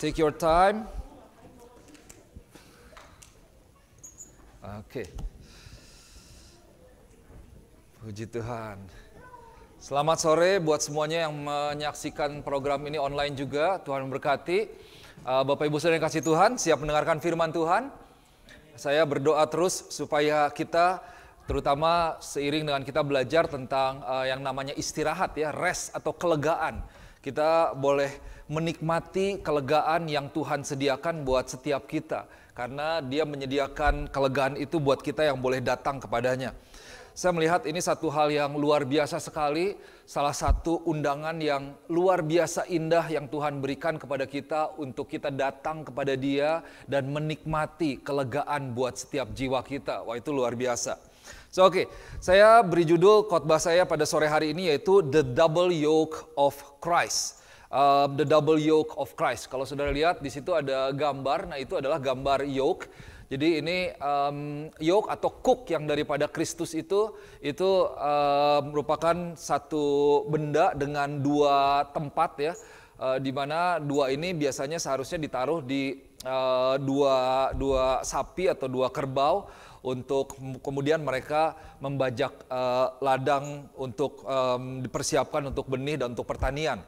Take your time. Oke. Puji Tuhan. Selamat sore buat semuanya yang menyaksikan program ini online juga. Tuhan memberkati. Bapak Ibu Saudara yang kasih Tuhan, siap mendengarkan firman Tuhan. Saya berdoa terus supaya kita, terutama seiring dengan kita belajar tentang yang namanya istirahat ya, rest atau kelegaan. Kita boleh menikmati kelegaan yang Tuhan sediakan buat setiap kita. Karena Dia menyediakan kelegaan itu buat kita yang boleh datang kepadanya. Saya melihat ini satu hal yang luar biasa sekali. Salah satu undangan yang luar biasa indah yang Tuhan berikan kepada kita untuk kita datang kepada Dia dan menikmati kelegaan buat setiap jiwa kita. Wah, itu luar biasa. Oke, saya beri judul khotbah saya pada sore hari ini yaitu The Double Yoke of Christ. The Double Yoke of Christ. Kalau saudara lihat di situ ada gambar, nah itu adalah gambar yoke. Jadi ini yoke atau kuk yang daripada Kristus itu merupakan satu benda dengan dua tempat ya, di mana dua ini biasanya seharusnya ditaruh di dua sapi atau dua kerbau untuk kemudian mereka membajak ladang untuk dipersiapkan untuk benih dan untuk pertanian.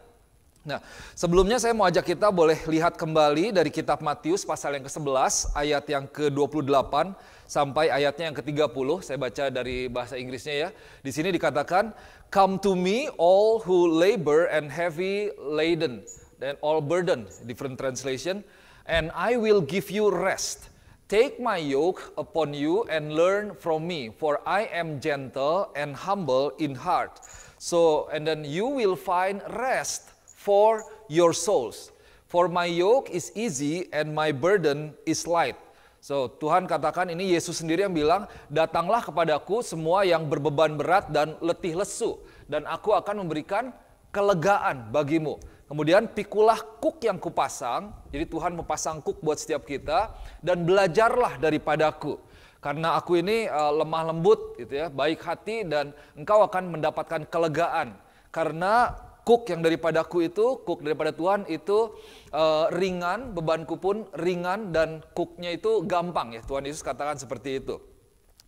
Nah, sebelumnya saya mau ajak kita boleh lihat kembali dari kitab Matius pasal yang ke-11 ayat yang ke-28 sampai ayatnya yang ke-30. Saya baca dari bahasa Inggrisnya ya. Di sini dikatakan, "Come to me all who labor and heavy laden," dan all burden, different translation, "and I will give you rest. Take my yoke upon you and learn from me, for I am gentle and humble in heart. So, and then you will find rest for your souls. For my yoke is easy and my burden is light." So, Tuhan katakan, ini Yesus sendiri yang bilang, "Datanglah kepadaku semua yang berbeban berat dan letih lesu, dan aku akan memberikan kelegaan bagimu. Kemudian pikulah kuk yang kupasang," jadi Tuhan mempasang kuk buat setiap kita, "dan belajarlah daripadaku. Karena aku ini lemah lembut gitu ya, baik hati, dan engkau akan mendapatkan kelegaan. Karena kuk yang daripadaku itu, kuk daripada Tuhan itu ringan, bebanku pun ringan dan kuknya itu gampang ya." Tuhan Yesus katakan seperti itu.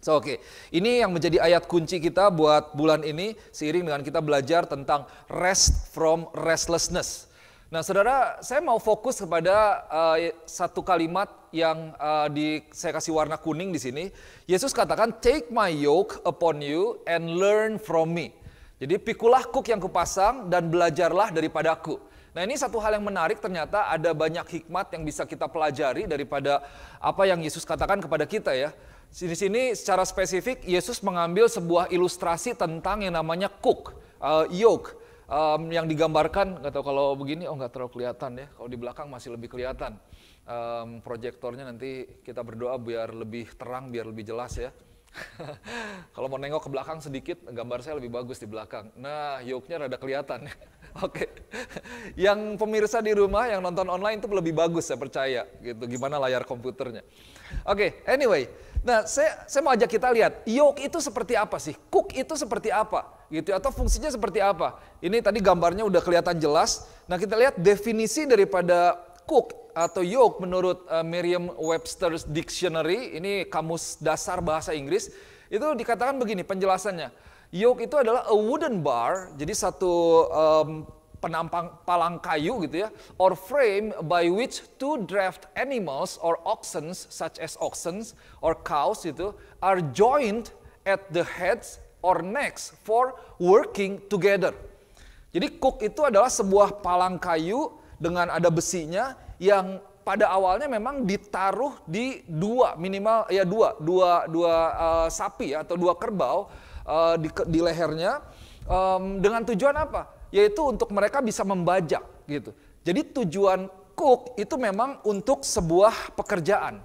Oke, ini yang menjadi ayat kunci kita buat bulan ini seiring dengan kita belajar tentang rest from restlessness. Nah, saudara, saya mau fokus kepada satu kalimat yang saya kasih warna kuning di sini. Yesus katakan, "Take my yoke upon you and learn from me." Jadi pikulah kuk yang kupasang dan belajarlah daripadaku. Nah, ini satu hal yang menarik, ternyata ada banyak hikmat yang bisa kita pelajari daripada apa yang Yesus katakan kepada kita ya. Di sini secara spesifik Yesus mengambil sebuah ilustrasi tentang yang namanya kuk, yoke, yang digambarkan, nggak tahu kalau begini, nggak terlalu kelihatan ya. Kalau di belakang masih lebih kelihatan. Proyektornya nanti kita berdoa biar lebih terang, biar lebih jelas ya. Kalau mau nengok ke belakang sedikit, gambar saya lebih bagus di belakang. Nah, yoke-nya rada kelihatan. Oke. Yang pemirsa di rumah yang nonton online itu lebih bagus, saya percaya. Gitu, gimana layar komputernya. Oke, anyway. Nah, saya mau ajak kita lihat, yoke itu seperti apa sih? Kuk itu seperti apa? Gitu, atau fungsinya seperti apa? Ini tadi gambarnya udah kelihatan jelas. Nah, kita lihat definisi daripada kuk atau yoke menurut Merriam-Webster's Dictionary, ini kamus dasar bahasa Inggris, itu dikatakan begini penjelasannya. Yoke itu adalah a wooden bar, jadi satu penampang palang kayu gitu ya, or frame by which two draft animals or oxen, such as oxen or cows itu, are joined at the heads or necks for working together. Jadi kuk itu adalah sebuah palang kayu dengan ada besinya yang pada awalnya memang ditaruh di dua sapi atau dua kerbau di lehernya dengan tujuan apa? Yaitu untuk mereka bisa membajak gitu. Jadi tujuan kuk itu memang untuk sebuah pekerjaan.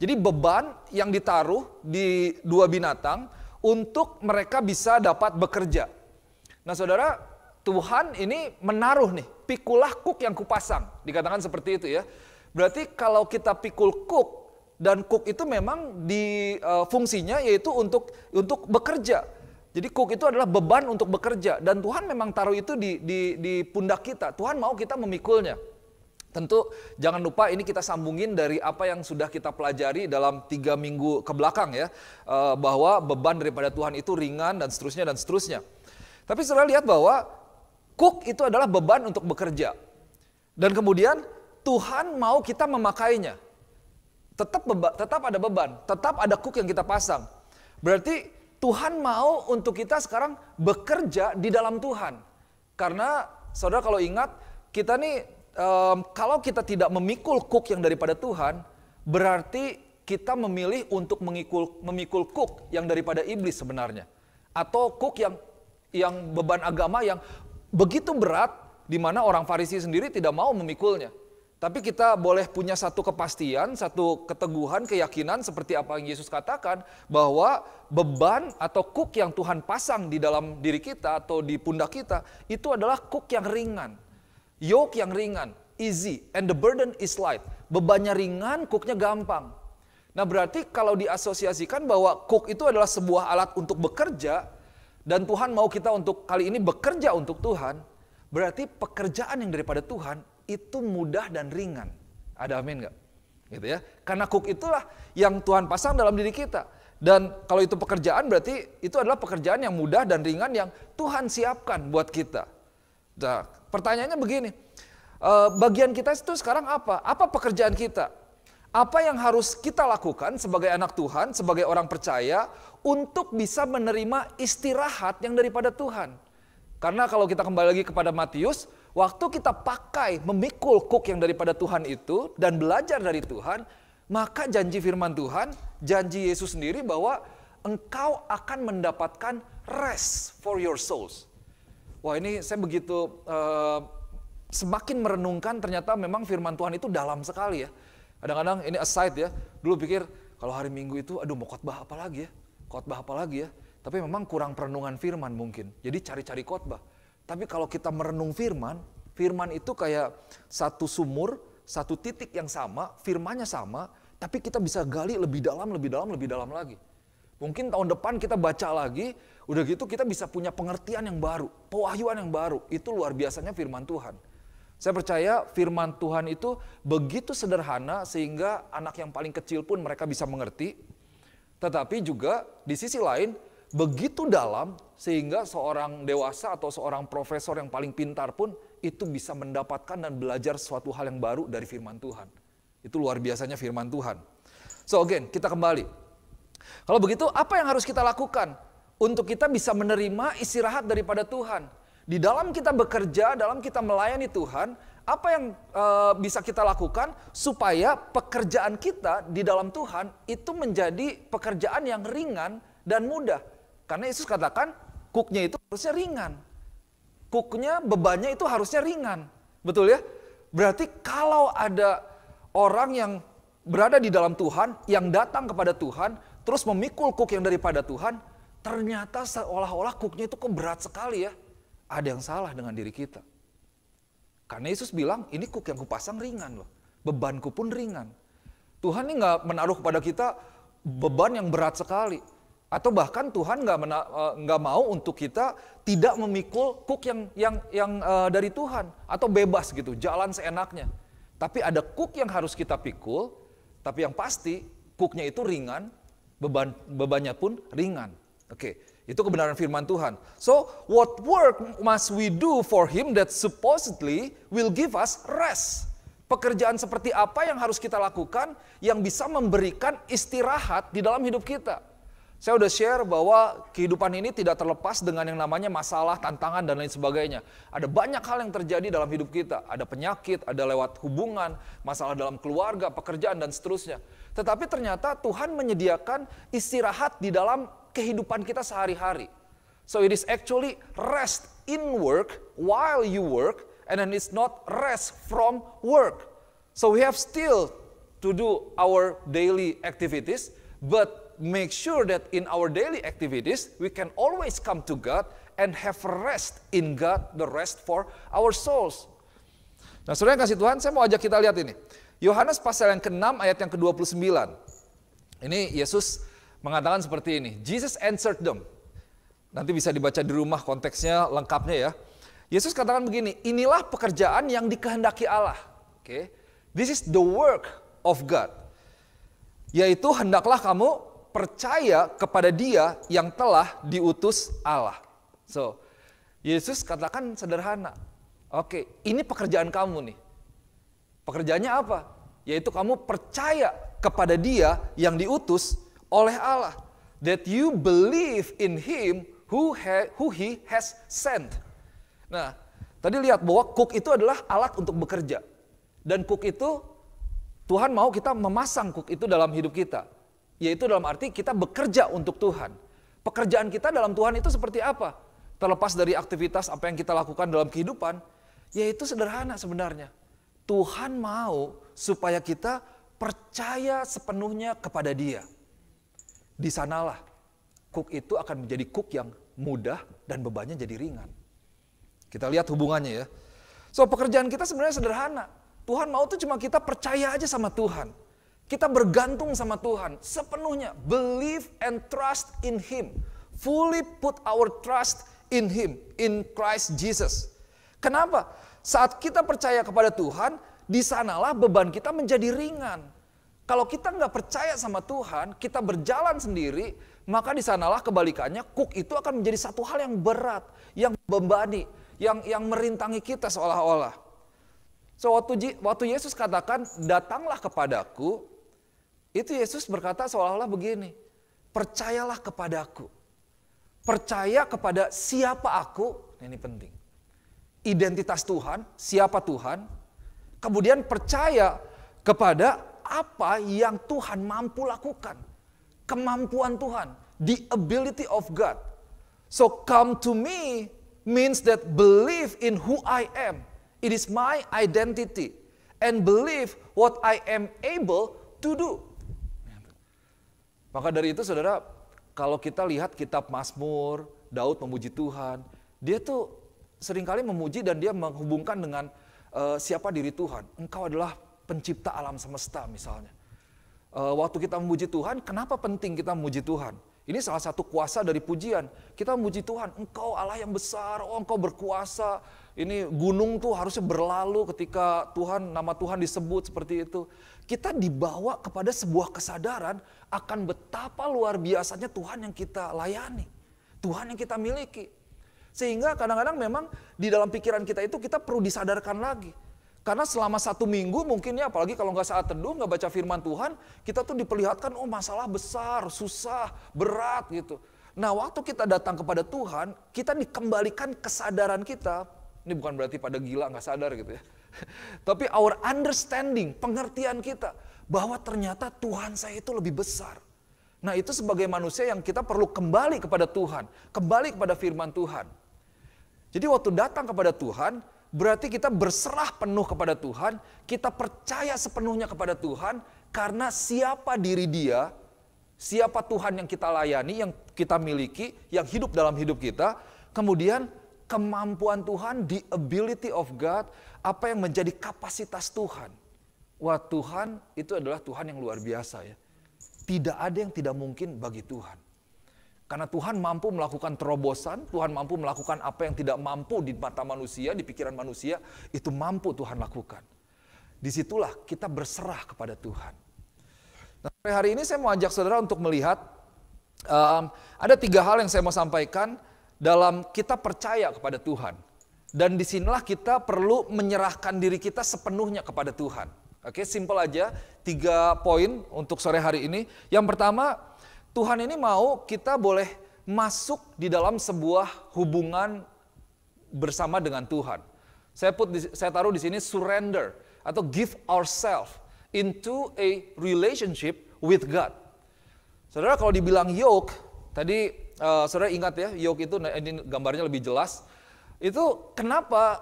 Jadi beban yang ditaruh di dua binatang untuk mereka bisa dapat bekerja. Nah, saudara, Tuhan ini menaruh nih, pikulah kuk yang kupasang. Dikatakan seperti itu ya. Berarti kalau kita pikul kuk, dan kuk itu memang fungsinya yaitu untuk bekerja. Jadi kuk itu adalah beban untuk bekerja. Dan Tuhan memang taruh itu di pundak kita. Tuhan mau kita memikulnya. Tentu jangan lupa ini kita sambungin dari apa yang sudah kita pelajari dalam 3 minggu ke belakang ya. Bahwa beban daripada Tuhan itu ringan dan seterusnya dan seterusnya. Tapi saudara lihat bahwa kuk itu adalah beban untuk bekerja. Dan kemudian Tuhan mau kita memakainya. Tetap ada beban, tetap ada kuk yang kita pasang. Berarti Tuhan mau untuk kita sekarang bekerja di dalam Tuhan. Karena saudara kalau ingat, kita nih kalau kita tidak memikul kuk yang daripada Tuhan, berarti kita memilih untuk memikul kuk yang daripada iblis sebenarnya. Atau kuk yang beban agama yang begitu berat, di mana orang Farisi sendiri tidak mau memikulnya. Tapi kita boleh punya satu kepastian, satu keteguhan, keyakinan seperti apa yang Yesus katakan, bahwa beban atau kuk yang Tuhan pasang di dalam diri kita atau di pundak kita, itu adalah kuk yang ringan. Yoke yang ringan, easy, and the burden is light. Bebannya ringan, kuknya gampang. Nah berarti kalau diasosiasikan bahwa kuk itu adalah sebuah alat untuk bekerja, dan Tuhan mau kita untuk kali ini bekerja untuk Tuhan, berarti pekerjaan yang daripada Tuhan itu mudah dan ringan. Ada amin gak? Gitu ya. Karena kuk itulah yang Tuhan pasang dalam diri kita. Dan kalau itu pekerjaan berarti itu adalah pekerjaan yang mudah dan ringan yang Tuhan siapkan buat kita. Nah, pertanyaannya begini, bagian kita itu sekarang apa? Apa pekerjaan kita? Apa yang harus kita lakukan sebagai anak Tuhan, sebagai orang percaya, untuk bisa menerima istirahat yang daripada Tuhan? Karena kalau kita kembali lagi kepada Matius, waktu kita pakai, memikul kuk yang daripada Tuhan itu, dan belajar dari Tuhan, maka janji firman Tuhan, janji Yesus sendiri bahwa engkau akan mendapatkan rest for your souls. Wah ini saya begitu semakin merenungkan, ternyata memang firman Tuhan itu dalam sekali ya. Kadang-kadang ini aside ya, dulu pikir kalau hari Minggu itu aduh mau khotbah apa lagi ya, khotbah apa lagi ya. Tapi memang kurang perenungan firman mungkin, jadi cari-cari khotbah. Tapi kalau kita merenung firman, firman itu kayak satu sumur, satu titik yang sama, firmannya sama, tapi kita bisa gali lebih dalam, lebih dalam, lebih dalam lagi. Mungkin tahun depan kita baca lagi, udah gitu kita bisa punya pengertian yang baru, pewahyuan yang baru. Itu luar biasanya firman Tuhan. Saya percaya firman Tuhan itu begitu sederhana sehingga anak yang paling kecil pun mereka bisa mengerti. Tetapi juga di sisi lain begitu dalam sehingga seorang dewasa atau seorang profesor yang paling pintar pun itu bisa mendapatkan dan belajar suatu hal yang baru dari firman Tuhan. Itu luar biasanya firman Tuhan. So again, kita kembali. Kalau begitu, apa yang harus kita lakukan untuk kita bisa menerima istirahat daripada Tuhan? Di dalam kita bekerja, dalam kita melayani Tuhan, apa yang bisa kita lakukan supaya pekerjaan kita di dalam Tuhan itu menjadi pekerjaan yang ringan dan mudah? Karena Yesus katakan, kuknya itu harusnya ringan. Kuknya, bebannya itu harusnya ringan. Betul ya? Berarti kalau ada orang yang berada di dalam Tuhan, yang datang kepada Tuhan, terus memikul kuk yang daripada Tuhan, ternyata seolah-olah kuknya itu kok berat sekali ya. Ada yang salah dengan diri kita. Karena Yesus bilang, ini kuk yang kupasang ringan loh. Bebanku pun ringan. Tuhan ini gak menaruh kepada kita beban yang berat sekali. Atau bahkan Tuhan gak mau untuk kita tidak memikul kuk yang dari Tuhan. Atau bebas gitu, jalan seenaknya. Tapi ada kuk yang harus kita pikul, tapi yang pasti kuknya itu ringan, bebannya pun ringan. Oke, itu kebenaran firman Tuhan. So, what work must we do for Him that supposedly will give us rest? Pekerjaan seperti apa yang harus kita lakukan yang bisa memberikan istirahat di dalam hidup kita? Saya udah share bahwa kehidupan ini tidak terlepas dengan yang namanya masalah, tantangan, dan lain sebagainya. Ada banyak hal yang terjadi dalam hidup kita. Ada penyakit, ada lewat hubungan, masalah dalam keluarga, pekerjaan, dan seterusnya. Tetapi ternyata Tuhan menyediakan istirahat di dalam kehidupan kita sehari-hari. So it is actually rest in work while you work, and then it's not rest from work. So we have still to do our daily activities, but make sure that in our daily activities, we can always come to God and have rest in God, the rest for our souls. Nah, saudara yang kasih Tuhan, saya mau ajak kita lihat ini. Yohanes pasal yang ke-6 ayat yang ke-29. Ini Yesus mengatakan seperti ini. Jesus answered them. Nanti bisa dibaca di rumah konteksnya lengkapnya ya. Yesus katakan begini, inilah pekerjaan yang dikehendaki Allah. Okay? This is the work of God. Yaitu hendaklah kamu percaya kepada Dia yang telah diutus Allah. So, Yesus katakan sederhana. Oke, ini pekerjaan kamu nih. Pekerjaannya apa? Yaitu kamu percaya kepada Dia yang diutus oleh Allah. That you believe in Him who He has sent. Nah, tadi lihat bahwa cook itu adalah alat untuk bekerja. Dan cook itu, Tuhan mau kita memasang cook itu dalam hidup kita. Yaitu dalam arti kita bekerja untuk Tuhan. Pekerjaan kita dalam Tuhan itu seperti apa? Terlepas dari aktivitas apa yang kita lakukan dalam kehidupan, yaitu sederhana sebenarnya. Tuhan mau supaya kita percaya sepenuhnya kepada Dia. Di sanalah cook itu akan menjadi cook yang mudah dan bebannya jadi ringan. Kita lihat hubungannya ya. So, pekerjaan kita sebenarnya sederhana. Tuhan mau tuh cuma kita percaya aja sama Tuhan. Kita bergantung sama Tuhan sepenuhnya. Believe and trust in Him. Fully put our trust in Him, in Christ Jesus. Kenapa? Saat kita percaya kepada Tuhan, di sanalah beban kita menjadi ringan. Kalau kita nggak percaya sama Tuhan, kita berjalan sendiri, maka di sanalah kebalikannya, cook itu akan menjadi satu hal yang berat, yang membebani, yang merintangi kita seolah-olah. So, waktu Yesus katakan, datanglah kepadaku, itu Yesus berkata seolah-olah begini, percayalah kepadaku. Percaya kepada siapa aku, ini penting. Identitas Tuhan, siapa Tuhan. Kemudian percaya kepada apa yang Tuhan mampu lakukan. Kemampuan Tuhan, the ability of God. So come to me means that believe in who I am. It is my identity. And believe what I am able to do. Maka dari itu saudara, kalau kita lihat kitab Mazmur, Daud memuji Tuhan, dia tuh seringkali memuji dan dia menghubungkan dengan siapa diri Tuhan. Engkau adalah pencipta alam semesta misalnya. Waktu kita memuji Tuhan, kenapa penting kita memuji Tuhan? Ini salah satu kuasa dari pujian. Kita memuji Tuhan, Engkau Allah yang besar, oh Engkau berkuasa. Ini gunung tuh harusnya berlalu ketika nama Tuhan disebut seperti itu. Kita dibawa kepada sebuah kesadaran akan betapa luar biasanya Tuhan yang kita layani. Tuhan yang kita miliki. Sehingga kadang-kadang memang di dalam pikiran kita itu kita perlu disadarkan lagi. Karena selama 1 minggu mungkin ya, apalagi kalau nggak saat teduh, nggak baca firman Tuhan, kita tuh diperlihatkan, oh masalah besar, susah, berat gitu. Nah waktu kita datang kepada Tuhan, kita dikembalikan kesadaran kita, ini bukan berarti pada gila nggak sadar gitu ya. Tapi our understanding, pengertian kita, bahwa ternyata Tuhan saya itu lebih besar. Nah itu sebagai manusia yang kita perlu kembali kepada Tuhan, kembali kepada firman Tuhan. Jadi waktu datang kepada Tuhan, berarti kita berserah penuh kepada Tuhan, kita percaya sepenuhnya kepada Tuhan, karena siapa diri Dia, siapa Tuhan yang kita layani, yang kita miliki, yang hidup dalam hidup kita, kemudian kemampuan Tuhan, the ability of God, apa yang menjadi kapasitas Tuhan. Wah Tuhan itu adalah Tuhan yang luar biasa ya. Tidak ada yang tidak mungkin bagi Tuhan. Karena Tuhan mampu melakukan terobosan, Tuhan mampu melakukan apa yang tidak mampu di mata manusia, di pikiran manusia, itu mampu Tuhan lakukan. Disitulah kita berserah kepada Tuhan. Nah, hari ini saya mau ajak saudara untuk melihat, ada 3 hal yang saya mau sampaikan dalam kita percaya kepada Tuhan. Dan disinilah kita perlu menyerahkan diri kita sepenuhnya kepada Tuhan. Oke, simple aja, 3 poin untuk sore hari ini. Yang pertama, Tuhan ini mau kita boleh masuk di dalam sebuah hubungan bersama dengan Tuhan. Saya taruh di sini surrender atau give ourselves into a relationship with God. Saudara kalau dibilang yoke, tadi saudara ingat ya, yoke itu ini gambarnya lebih jelas. Itu kenapa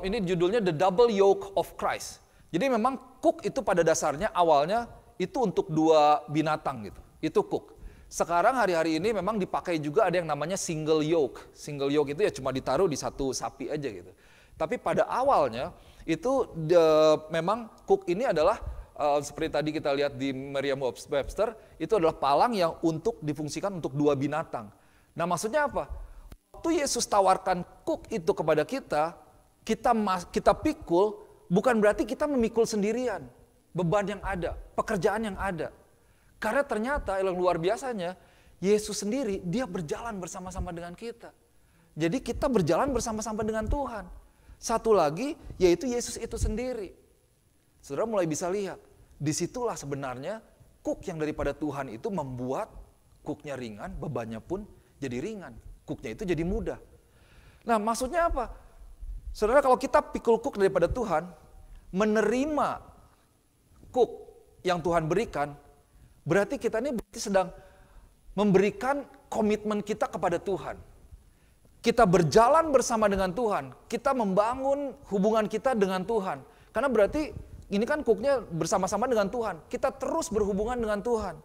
ini judulnya The Double Yoke of Christ. Jadi memang cook itu pada dasarnya awalnya itu untuk 2 binatang gitu. Itu cook. Sekarang hari-hari ini memang dipakai juga ada yang namanya single yoke. Single yoke itu ya cuma ditaruh di 1 sapi aja gitu. Tapi pada awalnya itu memang cook ini adalah seperti tadi kita lihat di Merriam-Webster, itu adalah palang yang untuk difungsikan untuk 2 binatang. Nah maksudnya apa? Waktu Yesus tawarkan cook itu kepada kita, kita pikul, bukan berarti kita memikul sendirian beban yang ada, pekerjaan yang ada. Karena ternyata yang luar biasanya, Yesus sendiri, dia berjalan bersama-sama dengan kita. Jadi kita berjalan bersama-sama dengan Tuhan. Satu lagi, yaitu Yesus itu sendiri. Saudara mulai bisa lihat, disitulah sebenarnya kuk yang daripada Tuhan itu membuat kuknya ringan, bebannya pun jadi ringan. Kuknya itu jadi mudah. Nah maksudnya apa? Saudara kalau kita pikul kuk daripada Tuhan, menerima kuk yang Tuhan berikan, berarti kita ini sedang memberikan komitmen kita kepada Tuhan. Kita berjalan bersama dengan Tuhan, kita membangun hubungan kita dengan Tuhan. Karena berarti ini kan kuknya bersama-sama dengan Tuhan. Kita terus berhubungan dengan Tuhan.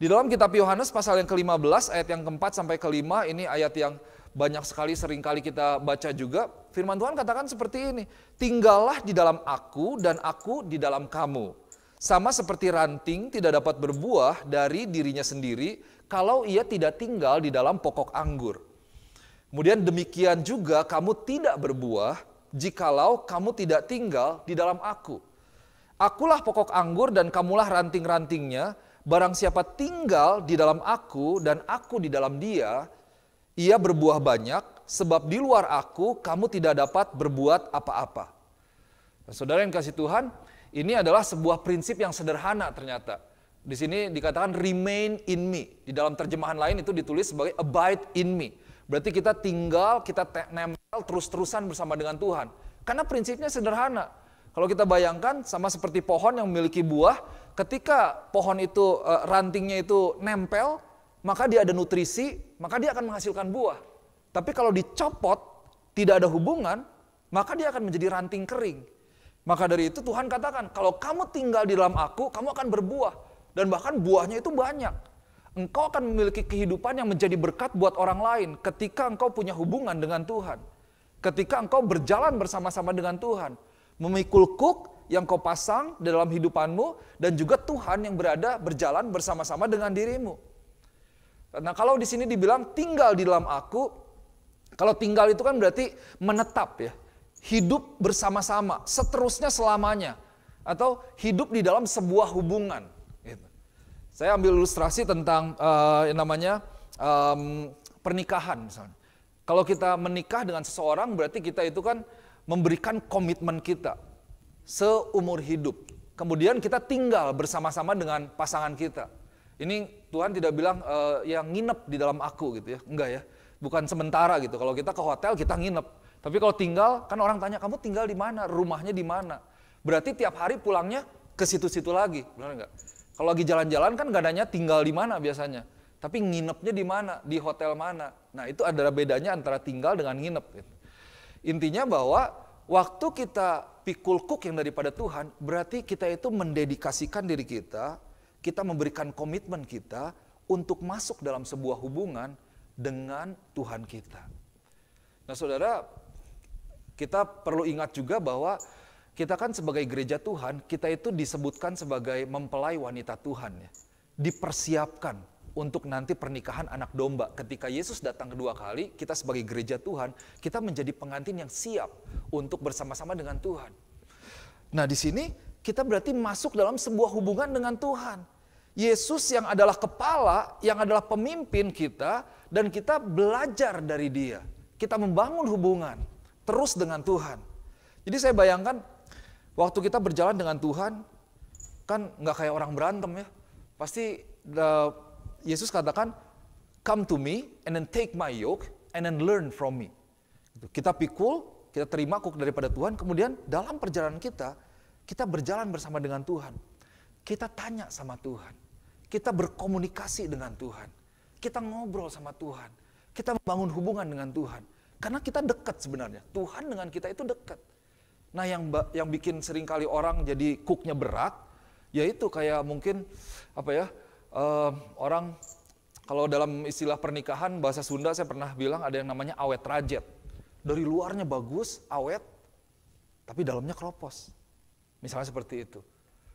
Di dalam kitab Yohanes pasal yang ke-15 ayat yang ke-4 sampai ke-5, ini ayat yang banyak sekali seringkali kita baca juga. Firman Tuhan katakan seperti ini, tinggallah di dalam aku dan aku di dalam kamu. Sama seperti ranting tidak dapat berbuah dari dirinya sendiri kalau ia tidak tinggal di dalam pokok anggur. Kemudian demikian juga kamu tidak berbuah jikalau kamu tidak tinggal di dalam aku. Akulah pokok anggur dan kamulah ranting-rantingnya. Barang siapa tinggal di dalam aku dan aku di dalam dia, ia berbuah banyak, sebab di luar aku kamu tidak dapat berbuat apa-apa. Nah, saudara yang kasih Tuhan, ini adalah sebuah prinsip yang sederhana ternyata. Di sini dikatakan remain in me. Di dalam terjemahan lain itu ditulis sebagai abide in me. Berarti kita tinggal, kita nempel terus-terusan bersama dengan Tuhan. Karena prinsipnya sederhana. Kalau kita bayangkan sama seperti pohon yang memiliki buah, ketika pohon itu rantingnya itu nempel, maka dia ada nutrisi, maka dia akan menghasilkan buah. Tapi kalau dicopot, tidak ada hubungan, maka dia akan menjadi ranting kering. Maka dari itu Tuhan katakan, kalau kamu tinggal di dalam aku, kamu akan berbuah. Dan bahkan buahnya itu banyak. Engkau akan memiliki kehidupan yang menjadi berkat buat orang lain ketika engkau punya hubungan dengan Tuhan. Ketika engkau berjalan bersama-sama dengan Tuhan. Memikul kuk yang kau pasang dalam hidupanmu dan juga Tuhan yang berjalan bersama-sama dengan dirimu. Nah kalau di sini dibilang tinggal di dalam aku, kalau tinggal itu kan berarti menetap ya. Hidup bersama-sama, seterusnya selamanya. Atau hidup di dalam sebuah hubungan. Saya ambil ilustrasi tentang yang namanya pernikahan misalnya. Kalau kita menikah dengan seseorang berarti kita itu kan memberikan komitmen kita seumur hidup. Kemudian kita tinggal bersama-sama dengan pasangan kita. Ini Tuhan tidak bilang yang nginep di dalam aku gitu ya, enggak ya. Bukan sementara gitu. Kalau kita ke hotel kita nginep. Tapi kalau tinggal kan orang tanya kamu tinggal di mana, rumahnya di mana. Berarti tiap hari pulangnya ke situ-situ lagi, benar enggak? Kalau lagi jalan-jalan kan gak adanya tinggal di mana biasanya. Tapi nginepnya di mana, di hotel mana. Nah itu adalah bedanya antara tinggal dengan nginep. Gitu. Intinya bahwa waktu kita pikul kuk yang daripada Tuhan, berarti kita itu mendedikasikan diri kita memberikan komitmen kita untuk masuk dalam sebuah hubungan dengan Tuhan kita. Nah saudara, kita perlu ingat juga bahwa kita kan sebagai gereja Tuhan, kita itu disebutkan sebagai mempelai wanita Tuhan ya. Dipersiapkan untuk nanti pernikahan anak domba. Ketika Yesus datang kedua kali, kita sebagai gereja Tuhan, kita menjadi pengantin yang siap untuk bersama-sama dengan Tuhan. Nah di sini kita berarti masuk dalam sebuah hubungan dengan Tuhan. Yesus yang adalah kepala, yang adalah pemimpin kita, dan kita belajar dari dia. Kita membangun hubungan terus dengan Tuhan. Jadi saya bayangkan, waktu kita berjalan dengan Tuhan, kan nggak kayak orang berantem ya. Pasti Yesus katakan, come to me and then take my yoke and then learn from me. Kita pikul, kita terima kuk daripada Tuhan, kemudian dalam perjalanan kita berjalan bersama dengan Tuhan. Kita tanya sama Tuhan, kita berkomunikasi dengan Tuhan, kita ngobrol sama Tuhan, kita membangun hubungan dengan Tuhan. Karena kita dekat sebenarnya, Tuhan dengan kita itu dekat. Nah yang bikin seringkali orang jadi kuknya berat, yaitu kayak mungkin orang kalau dalam istilah pernikahan bahasa Sunda saya pernah bilang ada yang namanya awet rajet. Dari luarnya bagus, awet, tapi dalamnya keropos. Misalnya seperti itu.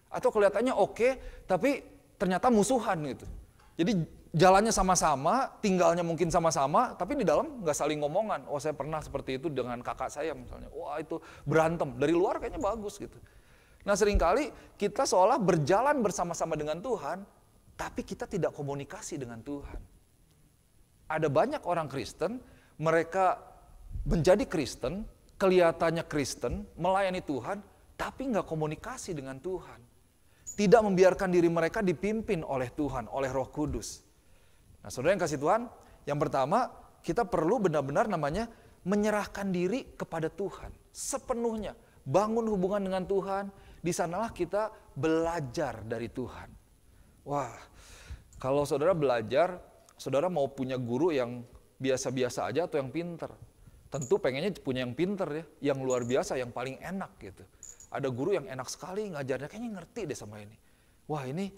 Atau kelihatannya oke, tapi ternyata musuhan gitu. Jadi jalannya sama-sama, tinggalnya mungkin sama-sama, tapi di dalam nggak saling ngomongan. Oh, saya pernah seperti itu dengan kakak saya misalnya. Wah, itu berantem. Dari luar kayaknya bagus gitu. Nah, seringkali kita seolah berjalan bersama-sama dengan Tuhan, tapi kita tidak komunikasi dengan Tuhan. Ada banyak orang Kristen, mereka menjadi Kristen, kelihatannya Kristen, melayani Tuhan, tapi nggak komunikasi dengan Tuhan. Tidak membiarkan diri mereka dipimpin oleh Tuhan, oleh Roh Kudus. Nah, saudara yang kasih Tuhan, yang pertama, kita perlu benar-benar namanya menyerahkan diri kepada Tuhan sepenuhnya. Bangun hubungan dengan Tuhan, di sanalah kita belajar dari Tuhan. Wah, kalau saudara belajar, saudara mau punya guru yang biasa-biasa aja atau yang pinter? Tentu pengennya punya yang pinter ya, yang luar biasa, yang paling enak gitu. Ada guru yang enak sekali ngajarnya, kayaknya ngerti deh sama ini. Wah, ini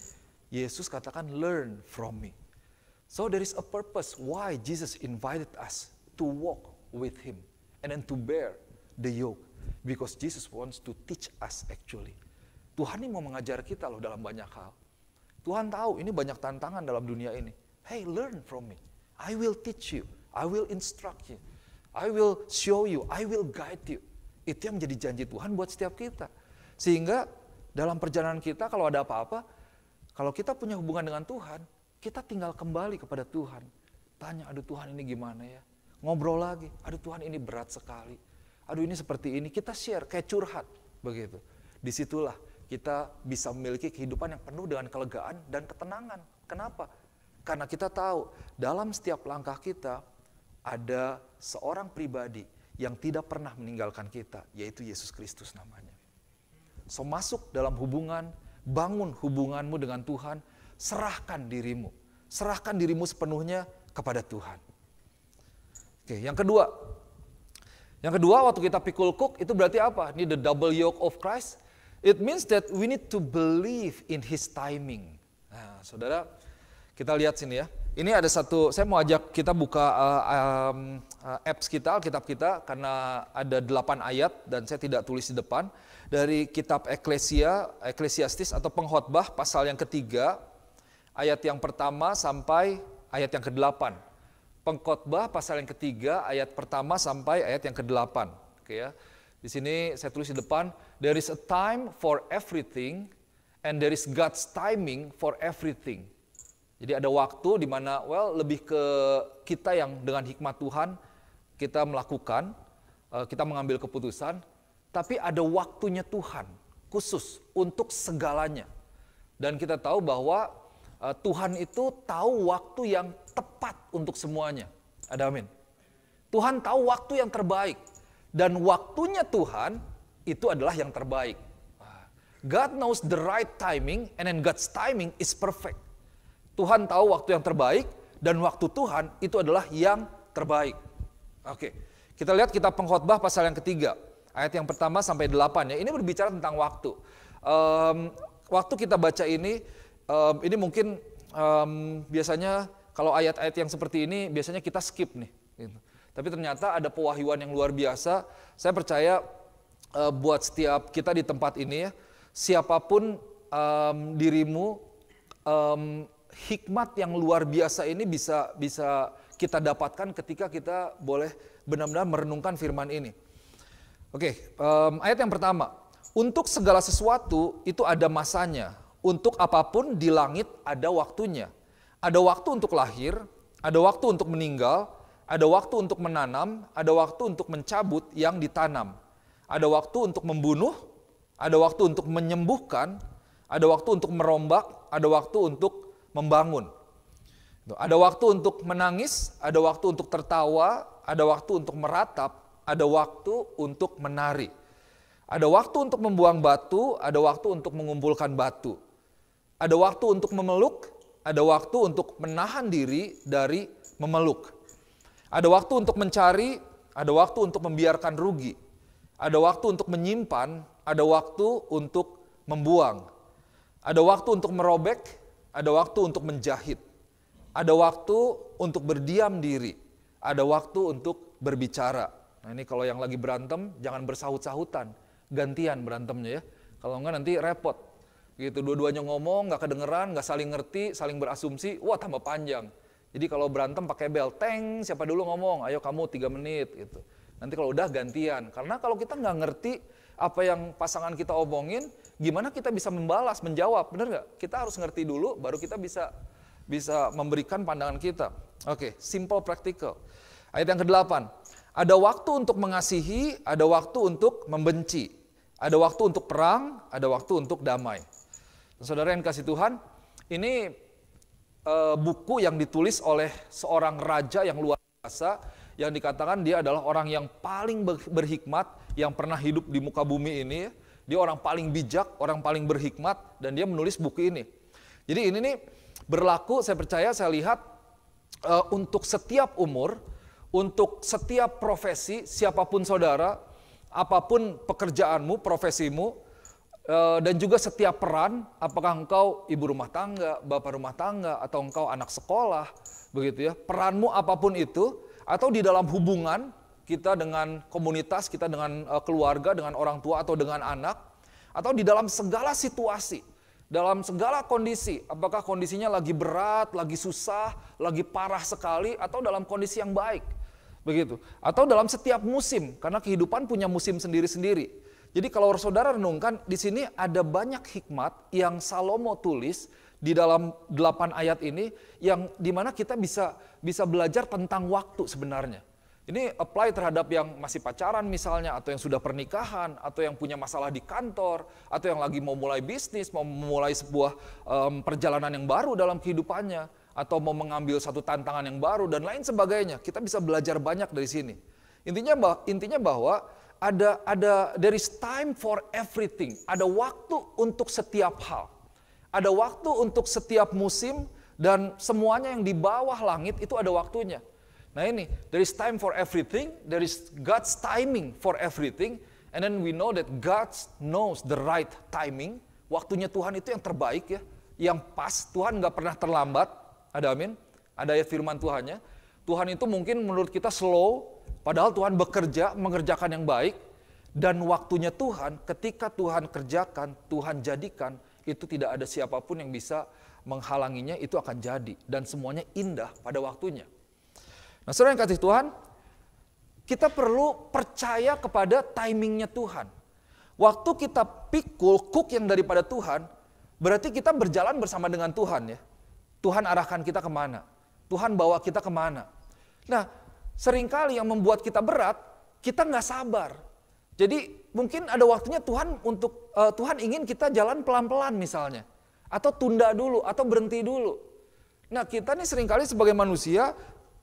Yesus katakan learn from me. So there is a purpose why Jesus invited us to walk with Him and then to bear the yoke. Because Jesus wants to teach us actually. Tuhan ini mau mengajar kita loh dalam banyak hal. Tuhan tahu ini banyak tantangan dalam dunia ini. Hey, learn from me. I will teach you. I will instruct you. I will show you. I will guide you. Itu yang menjadi janji Tuhan buat setiap kita. Sehingga dalam perjalanan kita kalau ada apa-apa, kalau kita punya hubungan dengan Tuhan, kita tinggal kembali kepada Tuhan. Tanya, aduh Tuhan ini gimana ya? Ngobrol lagi, aduh Tuhan ini berat sekali. Aduh ini seperti ini, kita share kayak curhat begitu. Disitulah kita bisa memiliki kehidupan yang penuh dengan kelegaan dan ketenangan. Kenapa? Karena kita tahu dalam setiap langkah kita ada seorang pribadi yang tidak pernah meninggalkan kita, yaitu Yesus Kristus namanya. So masuk dalam hubungan, bangun hubunganmu dengan Tuhan, serahkan dirimu. Serahkan dirimu sepenuhnya kepada Tuhan. Oke, yang kedua. Yang kedua, waktu kita pikul kuk, itu berarti apa? Ini the double yoke of Christ. It means that we need to believe in His timing. Nah, saudara, kita lihat sini ya. Ini ada satu, saya mau ajak kita buka apps kita, Alkitab kita, karena ada 8 ayat, dan saya tidak tulis di depan. Dari kitab Ecclesiastes atau Pengkhotbah, pasal yang ketiga, ayat yang pertama sampai ayat yang ke-8. Pengkhotbah pasal yang ketiga, ayat pertama sampai ayat yang ke-8. Oke ya. Di sini saya tulis di depan, there is a time for everything and there is God's timing for everything. Jadi ada waktu di mana lebih ke kita yang dengan hikmat Tuhan kita melakukan, kita mengambil keputusan, tapi ada waktunya Tuhan khusus untuk segalanya. Dan kita tahu bahwa Tuhan itu tahu waktu yang tepat untuk semuanya. Ada amin. Tuhan tahu waktu yang terbaik. Dan waktunya Tuhan itu adalah yang terbaik. God knows the right timing and then God's timing is perfect. Tuhan tahu waktu yang terbaik dan waktu Tuhan itu adalah yang terbaik. Oke, kita lihat kitab Pengkhotbah pasal yang ketiga. Ayat yang pertama sampai 8 ya. Ini berbicara tentang waktu. Waktu kita baca ini mungkin biasanya kalau ayat-ayat yang seperti ini biasanya kita skip nih. Gitu. Tapi ternyata ada pewahyuan yang luar biasa. Saya percaya buat setiap kita di tempat ini ya, siapapun dirimu, hikmat yang luar biasa ini bisa kita dapatkan ketika kita boleh benar-benar merenungkan firman ini. Oke, ayat yang pertama. Untuk segala sesuatu itu ada masanya. Untuk apapun di langit ada waktunya. Ada waktu untuk lahir, ada waktu untuk meninggal, ada waktu untuk menanam, ada waktu untuk mencabut yang ditanam. Ada waktu untuk membunuh, ada waktu untuk menyembuhkan, ada waktu untuk merombak, ada waktu untuk membangun. Ada waktu untuk menangis, ada waktu untuk tertawa, ada waktu untuk meratap, ada waktu untuk menari. Ada waktu untuk membuang batu, ada waktu untuk mengumpulkan batu. Ada waktu untuk memeluk, ada waktu untuk menahan diri dari memeluk. Ada waktu untuk mencari, ada waktu untuk membiarkan rugi. Ada waktu untuk menyimpan, ada waktu untuk membuang. Ada waktu untuk merobek, ada waktu untuk menjahit. Ada waktu untuk berdiam diri, ada waktu untuk berbicara. Nah ini kalau yang lagi berantem, jangan bersahut-sahutan, gantian berantemnya ya. Kalau enggak nanti repot. Gitu, dua-duanya ngomong, nggak kedengeran, nggak saling ngerti, saling berasumsi, wah tambah panjang. Jadi kalau berantem pakai bel, teng, siapa dulu ngomong, ayo kamu 3 menit gitu. Nanti kalau udah gantian, karena kalau kita nggak ngerti apa yang pasangan kita omongin, gimana kita bisa membalas, menjawab, bener nggak? Kita harus ngerti dulu, baru kita bisa memberikan pandangan kita. Oke, simple practical. Ayat yang ke-8, ada waktu untuk mengasihi, ada waktu untuk membenci. Ada waktu untuk perang, ada waktu untuk damai. Saudara yang kasih Tuhan, ini buku yang ditulis oleh seorang raja yang luar biasa, yang dikatakan dia adalah orang yang paling berhikmat yang pernah hidup di muka bumi ini. Dia orang paling bijak, orang paling berhikmat, dan dia menulis buku ini. Jadi ini nih berlaku, saya percaya, saya lihat untuk setiap umur, untuk setiap profesi, siapapun saudara, apapun pekerjaanmu, profesimu, dan juga setiap peran, apakah engkau ibu rumah tangga, bapak rumah tangga, atau engkau anak sekolah, begitu ya, peranmu apapun itu, atau di dalam hubungan kita dengan komunitas, kita dengan keluarga, dengan orang tua atau dengan anak, atau di dalam segala situasi, dalam segala kondisi, apakah kondisinya lagi berat, lagi susah, lagi parah sekali, atau dalam kondisi yang baik, begitu, atau dalam setiap musim, karena kehidupan punya musim sendiri-sendiri. Jadi kalau saudara renungkan, di sini ada banyak hikmat yang Salomo tulis di dalam 8 ayat ini, yang dimana kita bisa belajar tentang waktu sebenarnya. Ini apply terhadap yang masih pacaran misalnya, atau yang sudah pernikahan, atau yang punya masalah di kantor, atau yang lagi mau mulai bisnis, mau memulai sebuah perjalanan yang baru dalam kehidupannya, atau mau mengambil satu tantangan yang baru, dan lain sebagainya. Kita bisa belajar banyak dari sini. Intinya bahwa there is time for everything. Ada waktu untuk setiap hal. Ada waktu untuk setiap musim, dan semuanya yang di bawah langit itu ada waktunya. Nah ini, there is time for everything, there is God's timing for everything, and then we know that God knows the right timing. Waktunya Tuhan itu yang terbaik ya, yang pas. Tuhan gak pernah terlambat. Ada amin? Ada ayat firman Tuhannya. Tuhan itu mungkin menurut kita slow, padahal Tuhan bekerja, mengerjakan yang baik, dan waktunya Tuhan, ketika Tuhan kerjakan, Tuhan jadikan, itu tidak ada siapapun yang bisa menghalanginya, itu akan jadi. Dan semuanya indah pada waktunya. Nah saudara yang kasih Tuhan, kita perlu percaya kepada timingnya Tuhan. Waktu kita pikul, cook yang daripada Tuhan, berarti kita berjalan bersama dengan Tuhan ya. Tuhan arahkan kita kemana, Tuhan bawa kita kemana. Nah, seringkali yang membuat kita berat, kita nggak sabar. Jadi mungkin ada waktunya Tuhan ingin kita jalan pelan-pelan misalnya. Atau tunda dulu, atau berhenti dulu. Nah kita nih seringkali sebagai manusia,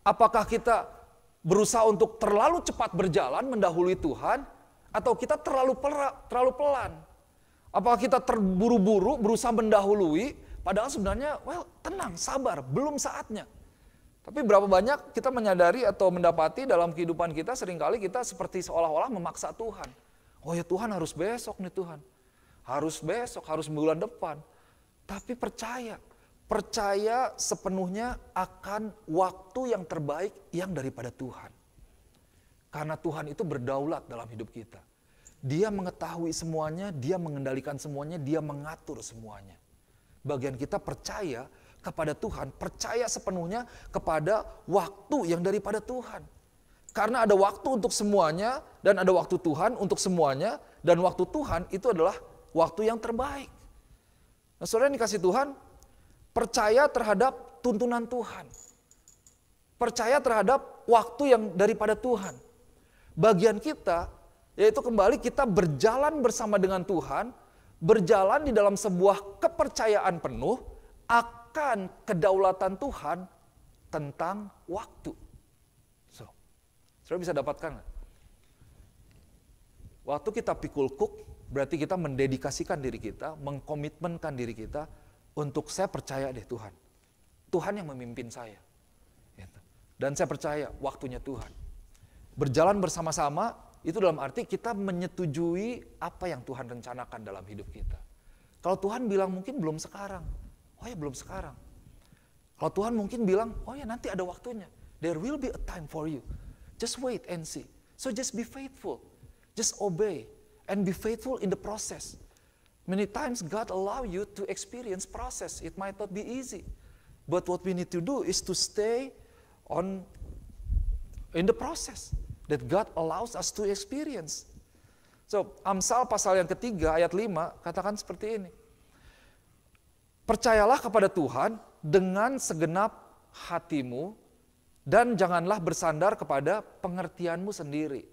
apakah kita berusaha untuk terlalu cepat berjalan mendahului Tuhan, atau kita terlalu pelan? Apakah kita terburu-buru berusaha mendahului, padahal sebenarnya, tenang, sabar, belum saatnya. Tapi berapa banyak kita menyadari atau mendapati dalam kehidupan kita, seringkali kita seperti seolah-olah memaksa Tuhan. Oh ya Tuhan, harus besok nih Tuhan. Harus besok, harus bulan depan. Tapi percaya sepenuhnya akan waktu yang terbaik yang daripada Tuhan. Karena Tuhan itu berdaulat dalam hidup kita. Dia mengetahui semuanya, dia mengendalikan semuanya, dia mengatur semuanya. Bagian kita percaya kepada Tuhan, percaya sepenuhnya kepada waktu yang daripada Tuhan. Karena ada waktu untuk semuanya, dan ada waktu Tuhan untuk semuanya, dan waktu Tuhan itu adalah waktu yang terbaik. Nah saudara yang dikasih Tuhan, percaya terhadap tuntunan Tuhan. Percaya terhadap waktu yang daripada Tuhan. Bagian kita, yaitu kembali kita berjalan bersama dengan Tuhan, berjalan di dalam sebuah kepercayaan penuh akan kedaulatan Tuhan tentang waktu. Saudara bisa dapatkan nggak? Waktu kita pikul cook, berarti kita mendedikasikan diri kita, mengkomitmenkan diri kita untuk saya percaya deh Tuhan. Tuhan yang memimpin saya. Dan saya percaya waktunya Tuhan. Berjalan bersama-sama itu dalam arti kita menyetujui apa yang Tuhan rencanakan dalam hidup kita. Kalau Tuhan bilang mungkin belum sekarang. Oh ya belum sekarang. Kalau Tuhan mungkin bilang, oh ya nanti ada waktunya. There will be a time for you. Just wait and see. So just be faithful. Just obey and be faithful in the process. Many times God allow you to experience process. It might not be easy. But what we need to do is to stay in the process that God allows us to experience. So, Amsal pasal yang ketiga ayat 5 katakan seperti ini. Percayalah kepada Tuhan dengan segenap hatimu dan janganlah bersandar kepada pengertianmu sendiri.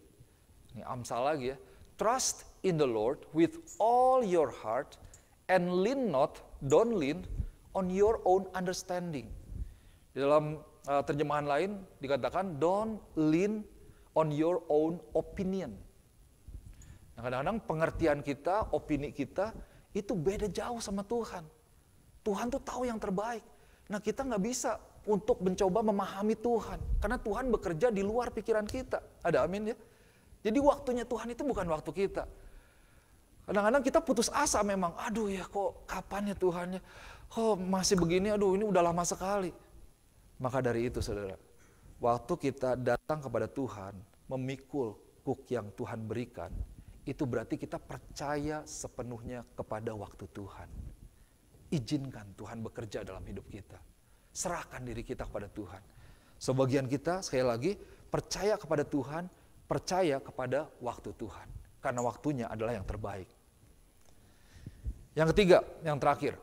Ini Amsal lagi ya. Trust in the Lord with all your heart and don't lean on your own understanding. Di dalam terjemahan lain dikatakan don't lean on your own opinion. Nah, kadang-kadang pengertian kita, opini kita itu beda jauh sama Tuhan. Tuhan tuh tahu yang terbaik. Nah, kita nggak bisa untuk mencoba memahami Tuhan karena Tuhan bekerja di luar pikiran kita. Ada amin ya. Jadi waktunya Tuhan itu bukan waktu kita. Kadang-kadang kita putus asa memang. Aduh ya kok kapan ya Tuhannya? Oh masih begini, aduh ini udah lama sekali. Maka dari itu saudara, waktu kita datang kepada Tuhan, memikul kuk yang Tuhan berikan, itu berarti kita percaya sepenuhnya kepada waktu Tuhan. Izinkan Tuhan bekerja dalam hidup kita. Serahkan diri kita kepada Tuhan. Sebagian kita, sekali lagi, percaya kepada Tuhan, percaya kepada waktu Tuhan. Karena waktunya adalah yang terbaik. Yang ketiga, yang terakhir.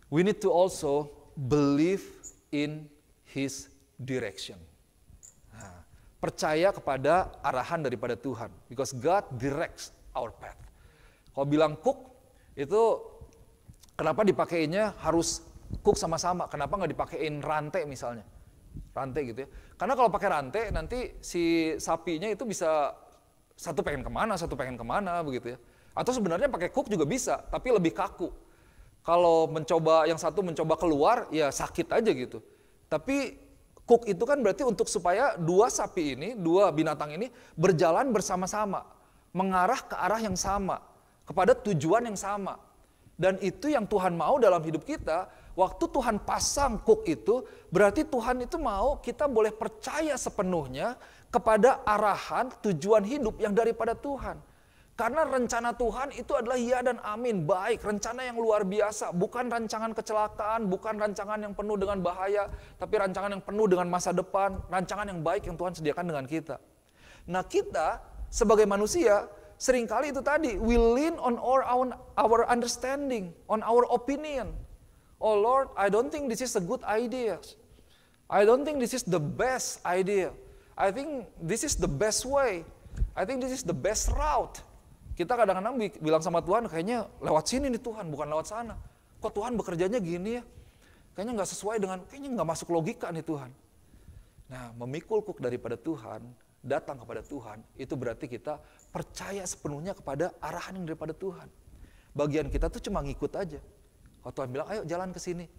We need to also believe in His direction. Nah, percaya kepada arahan daripada Tuhan. Because God directs our path. Kalau bilang cook, itu kenapa dipakainya harus cook sama-sama? Kenapa nggak dipakein rantai misalnya? Rantai gitu ya. Karena kalau pakai rantai, nanti si sapinya itu bisa satu pengen kemana begitu ya. Atau sebenarnya pakai cook juga bisa, tapi lebih kaku. Kalau yang satu mencoba keluar, ya sakit aja gitu. Tapi cook itu kan berarti untuk supaya dua sapi ini, dua binatang ini berjalan bersama-sama, mengarah ke arah yang sama, kepada tujuan yang sama. Dan itu yang Tuhan mau dalam hidup kita. Waktu Tuhan pasang cook itu, berarti Tuhan itu mau kita boleh percaya sepenuhnya kepada arahan tujuan hidup yang daripada Tuhan. Karena rencana Tuhan itu adalah ya dan amin, baik, rencana yang luar biasa, bukan rancangan kecelakaan, bukan rancangan yang penuh dengan bahaya, tapi rancangan yang penuh dengan masa depan, rancangan yang baik yang Tuhan sediakan dengan kita. Nah kita sebagai manusia, seringkali itu tadi, we lean on our understanding, on our opinion. Oh Lord, I don't think this is a good idea. I don't think this is the best idea. I think this is the best way. I think this is the best route. Kita kadang-kadang bilang sama Tuhan, kayaknya lewat sini nih Tuhan, bukan lewat sana. Kok Tuhan bekerjanya gini ya? Kayaknya nggak sesuai dengan, kayaknya nggak masuk logika nih Tuhan. Nah, memikul kuk daripada Tuhan, datang kepada Tuhan, itu berarti kita percaya sepenuhnya kepada arahan yang daripada Tuhan. Bagian kita tuh cuma ngikut aja. Kalau Tuhan bilang, ayo jalan ke sini,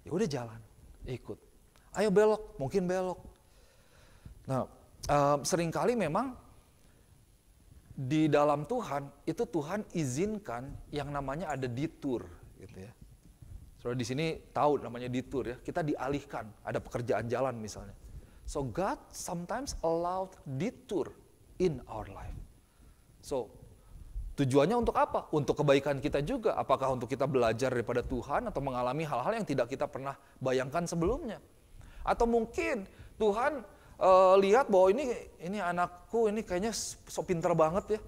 ya udah jalan, ikut. Ayo belok, mungkin belok. Nah, seringkali memang di dalam Tuhan, itu Tuhan izinkan yang namanya ada detour, gitu ya. Saudara di sini tahu namanya detour ya, kita dialihkan, ada pekerjaan jalan misalnya. So God sometimes allowed detour in our life. So tujuannya untuk apa? Untuk kebaikan kita juga. Apakah untuk kita belajar daripada Tuhan atau mengalami hal-hal yang tidak kita pernah bayangkan sebelumnya? Atau mungkin Tuhan lihat bahwa ini anakku ini kayaknya so pinter banget ya.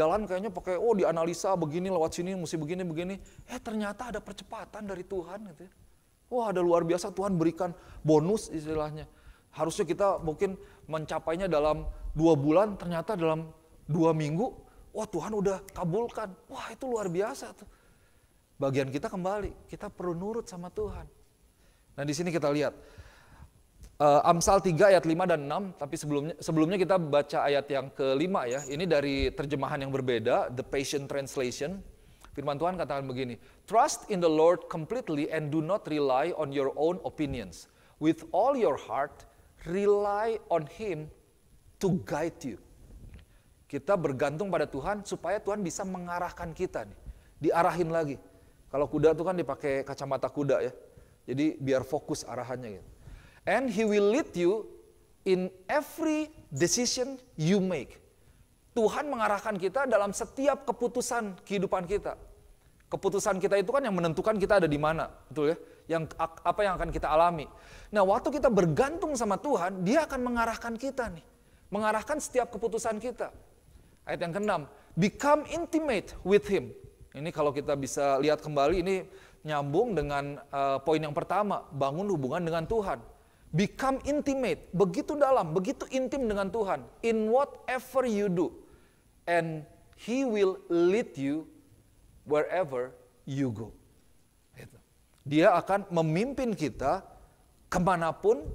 Jalan kayaknya pakai dianalisa begini lewat sini mesti begini. Ternyata ada percepatan dari Tuhan gitu ya. Wah, ada luar biasa, Tuhan berikan bonus istilahnya. Harusnya kita mungkin mencapainya dalam 2 bulan, ternyata dalam 2 minggu, wah Tuhan udah kabulkan. Wah, itu luar biasa tuh. Bagian kita kembali, kita perlu nurut sama Tuhan. Nah, di sini kita lihat Amsal 3 ayat 5 dan 6, tapi sebelumnya kita baca ayat yang kelima ya. Ini dari terjemahan yang berbeda, The Passion Translation. Firman Tuhan katakan begini, Trust in the Lord completely and do not rely on your own opinions. With all your heart, rely on Him to guide you. Kita bergantung pada Tuhan supaya Tuhan bisa mengarahkan kita nih. Diarahin lagi. Kalau kuda itu kan dipakai kacamata kuda ya. Jadi biar fokus arahannya gitu. And He will lead you in every decision you make. Tuhan mengarahkan kita dalam setiap keputusan kehidupan kita. Keputusan kita itu kan yang menentukan kita ada di mana, betul ya? Apa yang akan kita alami. Nah, waktu kita bergantung sama Tuhan, Dia akan mengarahkan kita nih. Mengarahkan setiap keputusan kita. Ayat yang ke-6, become intimate with Him. Ini kalau kita bisa lihat kembali, ini nyambung dengan poin yang pertama, bangun hubungan dengan Tuhan. Become intimate, begitu dalam, begitu intim dengan Tuhan. In whatever you do. And He will lead you wherever you go. Dia akan memimpin kita kemanapun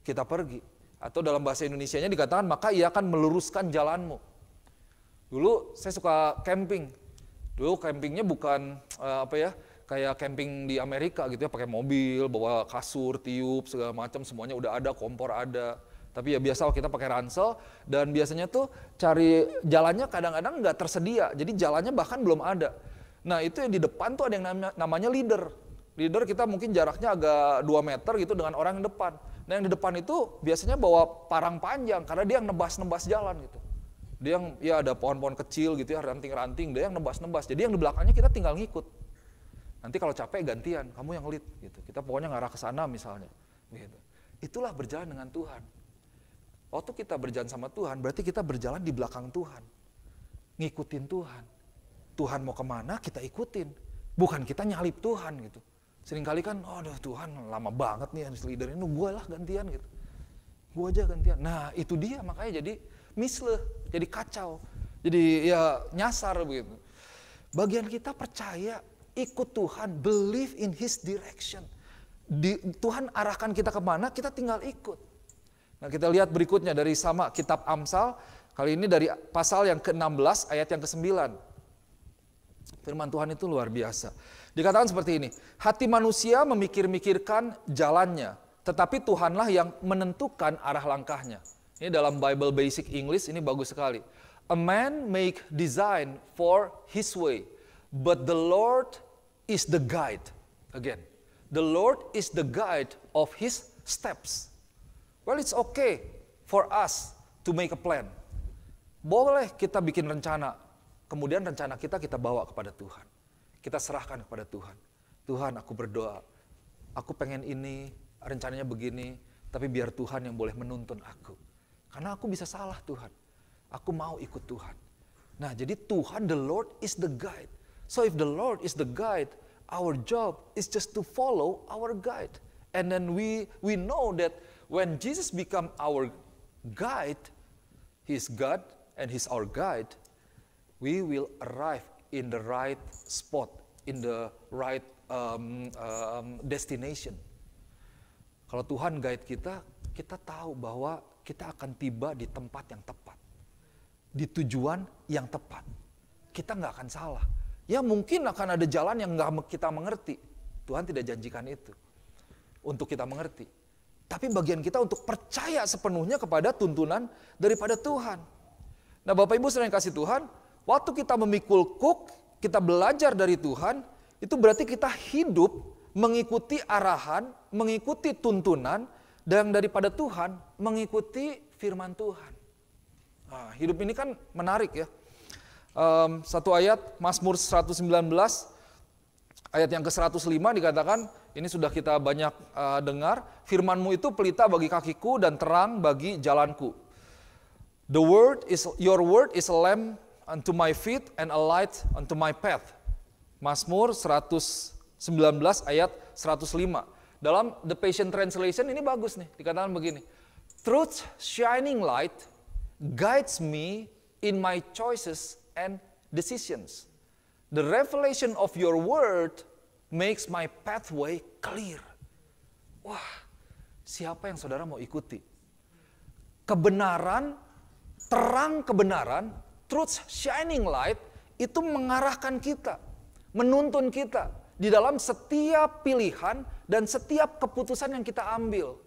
kita pergi. Atau dalam bahasa Indonesianya dikatakan, maka Ia akan meluruskan jalanmu. Dulu saya suka camping. Dulu campingnya bukan kayak camping di Amerika gitu ya, pakai mobil, bawa kasur, tiup, segala macam, semuanya udah ada, kompor ada. Tapi ya biasa kita pakai ransel, dan biasanya tuh cari jalannya kadang-kadang nggak tersedia, jadi jalannya bahkan belum ada. Nah itu yang di depan tuh ada yang namanya leader. Leader kita mungkin jaraknya agak 2 meter gitu dengan orang yang depan. Nah yang di depan itu biasanya bawa parang panjang, karena dia yang nebas-nebas jalan gitu. Dia yang, ya ada pohon-pohon kecil gitu ya, ranting-ranting, dia yang nebas-nebas. Jadi yang di belakangnya kita tinggal ngikut. Nanti kalau capek gantian, kamu yang lead gitu. Kita pokoknya ngarah ke sana misalnya. Gitu. Itulah berjalan dengan Tuhan. Waktu kita berjalan sama Tuhan, berarti kita berjalan di belakang Tuhan. Ngikutin Tuhan. Tuhan mau kemana, kita ikutin. Bukan kita nyalip Tuhan gitu. Seringkali kan, aduh Tuhan lama banget nih leader ini, gue lah gantian gitu. Gue aja gantian. Nah itu dia, makanya jadi misleh, jadi kacau. Jadi ya nyasar begitu. Bagian kita percaya, ikut Tuhan, believe in His direction. Tuhan arahkan kita kemana, kita tinggal ikut. Nah kita lihat berikutnya dari sama kitab Amsal, kali ini dari pasal yang ke-16 ayat yang ke-9. Firman Tuhan itu luar biasa. Dikatakan seperti ini, hati manusia memikir-mikirkan jalannya, tetapi Tuhanlah yang menentukan arah langkahnya. Ini dalam Bible Basic English, ini bagus sekali. A man make design for his way, but the Lord is the guide. Again, the Lord is the guide of his steps. Well, it's okay for us to make a plan. Boleh kita bikin rencana, kemudian rencana kita bawa kepada Tuhan. Kita serahkan kepada Tuhan. Tuhan, aku berdoa, aku pengen ini, rencananya begini, tapi biar Tuhan yang boleh menuntun aku. Karena aku bisa salah Tuhan. Aku mau ikut Tuhan. Nah, jadi Tuhan, the Lord is the guide. So if the Lord is the guide, our job is just to follow our guide. And then we know that when Jesus become our guide, He's God and He's our guide, we will arrive in the right spot, in the right destination. Kalau Tuhan guide kita, kita tahu bahwa kita akan tiba di tempat yang tepat. Di tujuan yang tepat. Kita nggak akan salah. Ya mungkin akan ada jalan yang nggak kita mengerti. Tuhan tidak janjikan itu untuk kita mengerti. Tapi bagian kita untuk percaya sepenuhnya kepada tuntunan daripada Tuhan. Nah Bapak Ibu saudara yang kasih Tuhan, waktu kita memikul kuk, kita belajar dari Tuhan, itu berarti kita hidup mengikuti arahan, mengikuti tuntunan, dan daripada Tuhan, mengikuti firman Tuhan. Nah, hidup ini kan menarik ya. Satu ayat, Mazmur 119, ayat yang ke-105 dikatakan, ini sudah kita banyak dengar, firman-Mu itu pelita bagi kakiku dan terang bagi jalanku. Your word is a lamp unto my feet and a light unto my path. Mazmur 119 ayat 105. Dalam The Passion Translation ini bagus nih, dikatakan begini. Truth's shining light guides me in my choices and decisions. The revelation of your word makes my pathway clear. Wah, siapa yang saudara mau ikuti? Kebenaran, terang kebenaran, truth shining light, itu mengarahkan kita, menuntun kita di dalam setiap pilihan dan setiap keputusan yang kita ambil.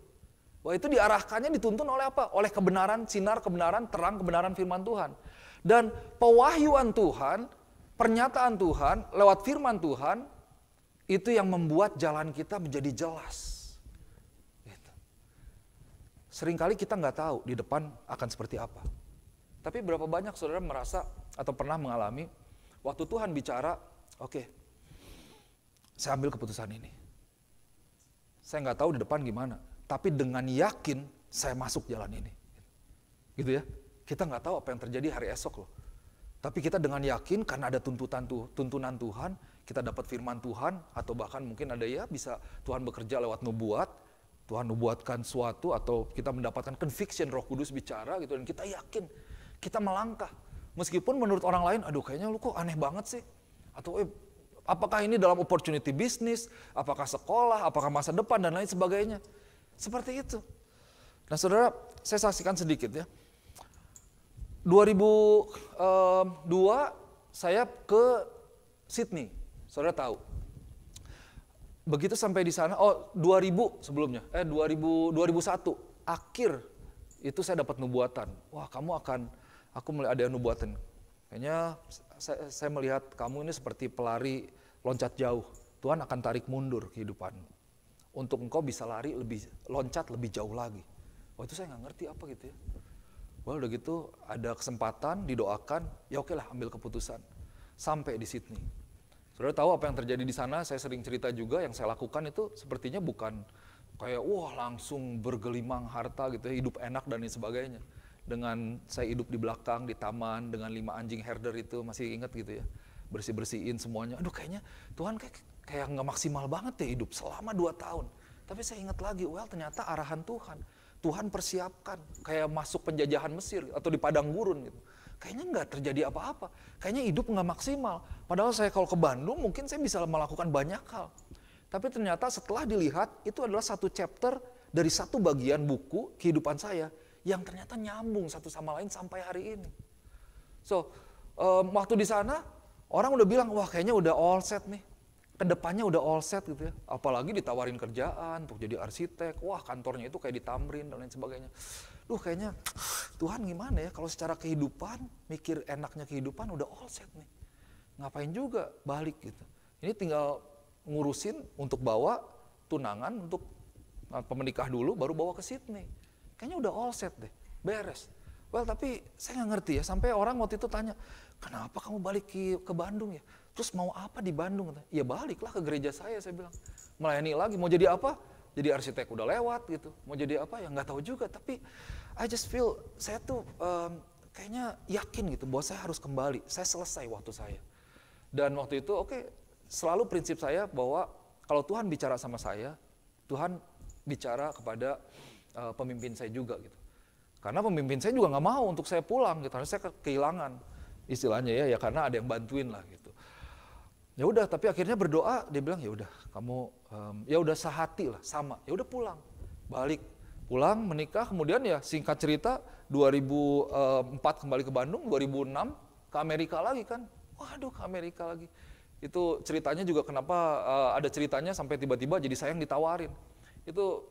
Wah, itu diarahkannya, dituntun oleh apa? Oleh kebenaran, sinar kebenaran, terang kebenaran firman Tuhan. Dan pewahyuan Tuhan, pernyataan Tuhan, lewat firman Tuhan, itu yang membuat jalan kita menjadi jelas. Gitu. Seringkali kita nggak tahu di depan akan seperti apa. Tapi berapa banyak saudara merasa atau pernah mengalami, waktu Tuhan bicara, oke, saya ambil keputusan ini. Saya nggak tahu di depan gimana, tapi dengan yakin saya masuk jalan ini. Gitu ya, kita nggak tahu apa yang terjadi hari esok loh. Tapi kita dengan yakin karena ada tuntunan Tuhan, kita dapat firman Tuhan, atau bahkan mungkin ada ya bisa Tuhan bekerja lewat nubuat, Tuhan nubuatkan suatu, atau kita mendapatkan conviction Roh Kudus bicara gitu, dan kita yakin, kita melangkah. Meskipun menurut orang lain, aduh kayaknya lu kok aneh banget sih. Atau apakah ini dalam opportunity bisnis, apakah sekolah, apakah masa depan, dan lain sebagainya. Seperti itu. Nah saudara, saya saksikan sedikit ya. 2002 saya ke Sydney, saudara tahu. Begitu sampai di sana, 2000 sebelumnya, 2001 akhir itu saya dapat nubuatan. Wah aku melihat ada nubuatan. Kayaknya saya melihat kamu ini seperti pelari loncat jauh. Tuhan akan tarik mundur kehidupanmu. Untuk engkau bisa loncat lebih jauh lagi. Itu saya nggak ngerti apa gitu ya. Udah gitu ada kesempatan, didoakan, ya oke lah ambil keputusan. Sampai di Sydney. Saudara tahu apa yang terjadi di sana, saya sering cerita juga, yang saya lakukan itu sepertinya bukan kayak langsung bergelimang harta gitu ya, hidup enak dan lain sebagainya. Dengan saya hidup di belakang, di taman, dengan 5 anjing herder itu, masih ingat gitu ya. Bersih-bersihin semuanya, aduh kayaknya Tuhan kayak nggak maksimal banget ya hidup selama 2 tahun. Tapi saya ingat lagi, ternyata arahan Tuhan. Tuhan persiapkan, kayak masuk penjajahan Mesir atau di padang gurun gitu. Kayaknya nggak terjadi apa-apa, kayaknya hidup nggak maksimal. Padahal saya kalau ke Bandung mungkin saya bisa melakukan banyak hal. Tapi ternyata setelah dilihat, itu adalah satu chapter dari satu bagian buku kehidupan saya yang ternyata nyambung satu sama lain sampai hari ini. So, waktu di sana orang udah bilang, wah kayaknya udah all set nih. Kedepannya udah all set gitu ya. Apalagi ditawarin kerjaan untuk jadi arsitek. Wah kantornya itu kayak di Tamrin dan lain sebagainya. Kayaknya Tuhan gimana ya kalau secara kehidupan, mikir enaknya kehidupan udah all set nih. Ngapain juga balik gitu. Ini tinggal ngurusin untuk bawa tunangan, untuk pemenikah dulu baru bawa ke Sydney. Kayaknya udah all set deh, beres. Tapi saya nggak ngerti ya, sampai orang waktu itu tanya, kenapa kamu balik ke Bandung ya? Terus mau apa di Bandung? Ya baliklah ke gereja saya bilang. Melayani lagi, mau jadi apa? Jadi arsitek udah lewat gitu. Mau jadi apa ya nggak tahu juga, tapi I just feel, saya tuh kayaknya yakin gitu bahwa saya harus kembali. Saya selesai waktu saya. Dan waktu itu selalu prinsip saya bahwa kalau Tuhan bicara sama saya, Tuhan bicara kepada pemimpin saya juga gitu. Karena pemimpin saya juga nggak mau untuk saya pulang gitu, karena saya kehilangan istilahnya ya karena ada yang bantuin lah gitu. Ya udah, tapi akhirnya berdoa, dia bilang ya udah kamu ya udah sehati lah sama, ya udah pulang menikah, kemudian ya singkat cerita 2004 kembali ke Bandung, 2006 ke Amerika lagi kan, waduh ke Amerika lagi. Itu ceritanya juga kenapa ada ceritanya sampai tiba-tiba jadi saya yang ditawarin. Itu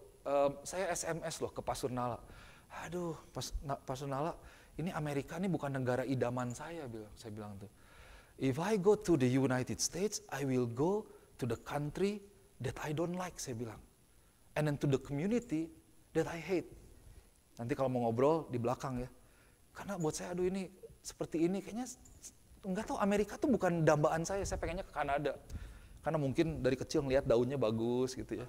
saya SMS loh ke Pastor Nala. Aduh, Pastor Nala, ini Amerika ini bukan negara idaman saya bilang tuh. If I go to the United States, I will go to the country that I don't like, saya bilang. And then to the community that I hate. Nanti kalau mau ngobrol di belakang ya. Karena buat saya, aduh ini seperti ini, kayaknya nggak tahu, Amerika tuh bukan dambaan saya pengennya ke Kanada. Karena mungkin dari kecil ngelihat daunnya bagus gitu ya.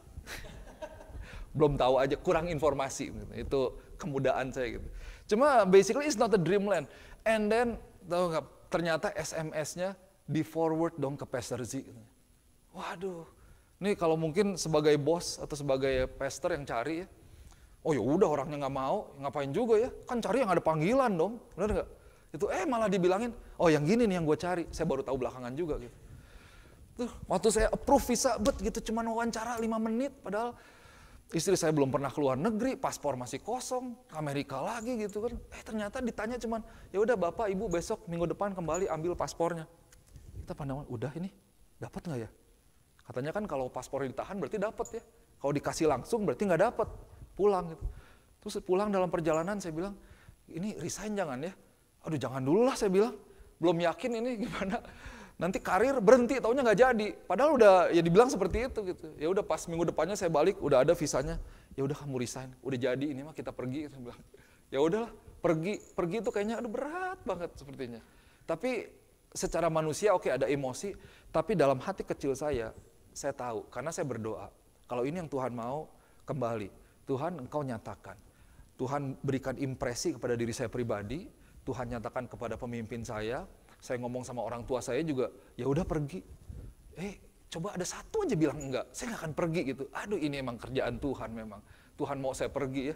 Belum tahu aja, kurang informasi gitu. Itu kemudaan saya gitu. Cuma basically it's not a dreamland. And then tahu nggak, ternyata SMS-nya di forward dong ke Pastor Z. Waduh, ini kalau mungkin sebagai bos atau sebagai pastor yang cari ya, ya udah orangnya nggak mau, ngapain juga ya? Kan cari yang ada panggilan dong, benar nggak? Itu malah dibilangin, yang gini nih yang gue cari. Saya baru tahu belakangan juga gitu. Tuh, waktu saya approve visa gitu, cuman wawancara 5 menit, padahal istri saya belum pernah keluar negeri, paspor masih kosong, ke Amerika lagi gitu kan. Ternyata ditanya cuman, ya udah Bapak Ibu besok minggu depan kembali ambil paspornya. Kita pandangan, udah ini dapat nggak ya? Katanya kan kalau paspornya ditahan berarti dapat ya. Kalau dikasih langsung berarti nggak dapat, pulang gitu. Terus pulang dalam perjalanan saya bilang, ini resign jangan ya. Aduh jangan dulu lah saya bilang, belum yakin ini gimana. Nanti karir berhenti, taunya nggak jadi. Padahal udah ya dibilang seperti itu gitu. Ya udah pas minggu depannya saya balik, udah ada visanya. Ya udah kamu resign, udah jadi ini mah kita pergi. Saya bilang Ya udahlah, pergi itu kayaknya aduh berat banget sepertinya. Tapi secara manusia oke, ada emosi, tapi dalam hati kecil saya tahu karena saya berdoa. Kalau ini yang Tuhan mau, kembali. Tuhan, Engkau nyatakan. Tuhan berikan impresi kepada diri saya pribadi, Tuhan nyatakan kepada pemimpin saya ngomong sama orang tua saya juga, ya udah pergi. Coba ada satu aja bilang enggak, saya nggak akan pergi gitu. Aduh, ini emang kerjaan Tuhan memang. Tuhan mau saya pergi ya.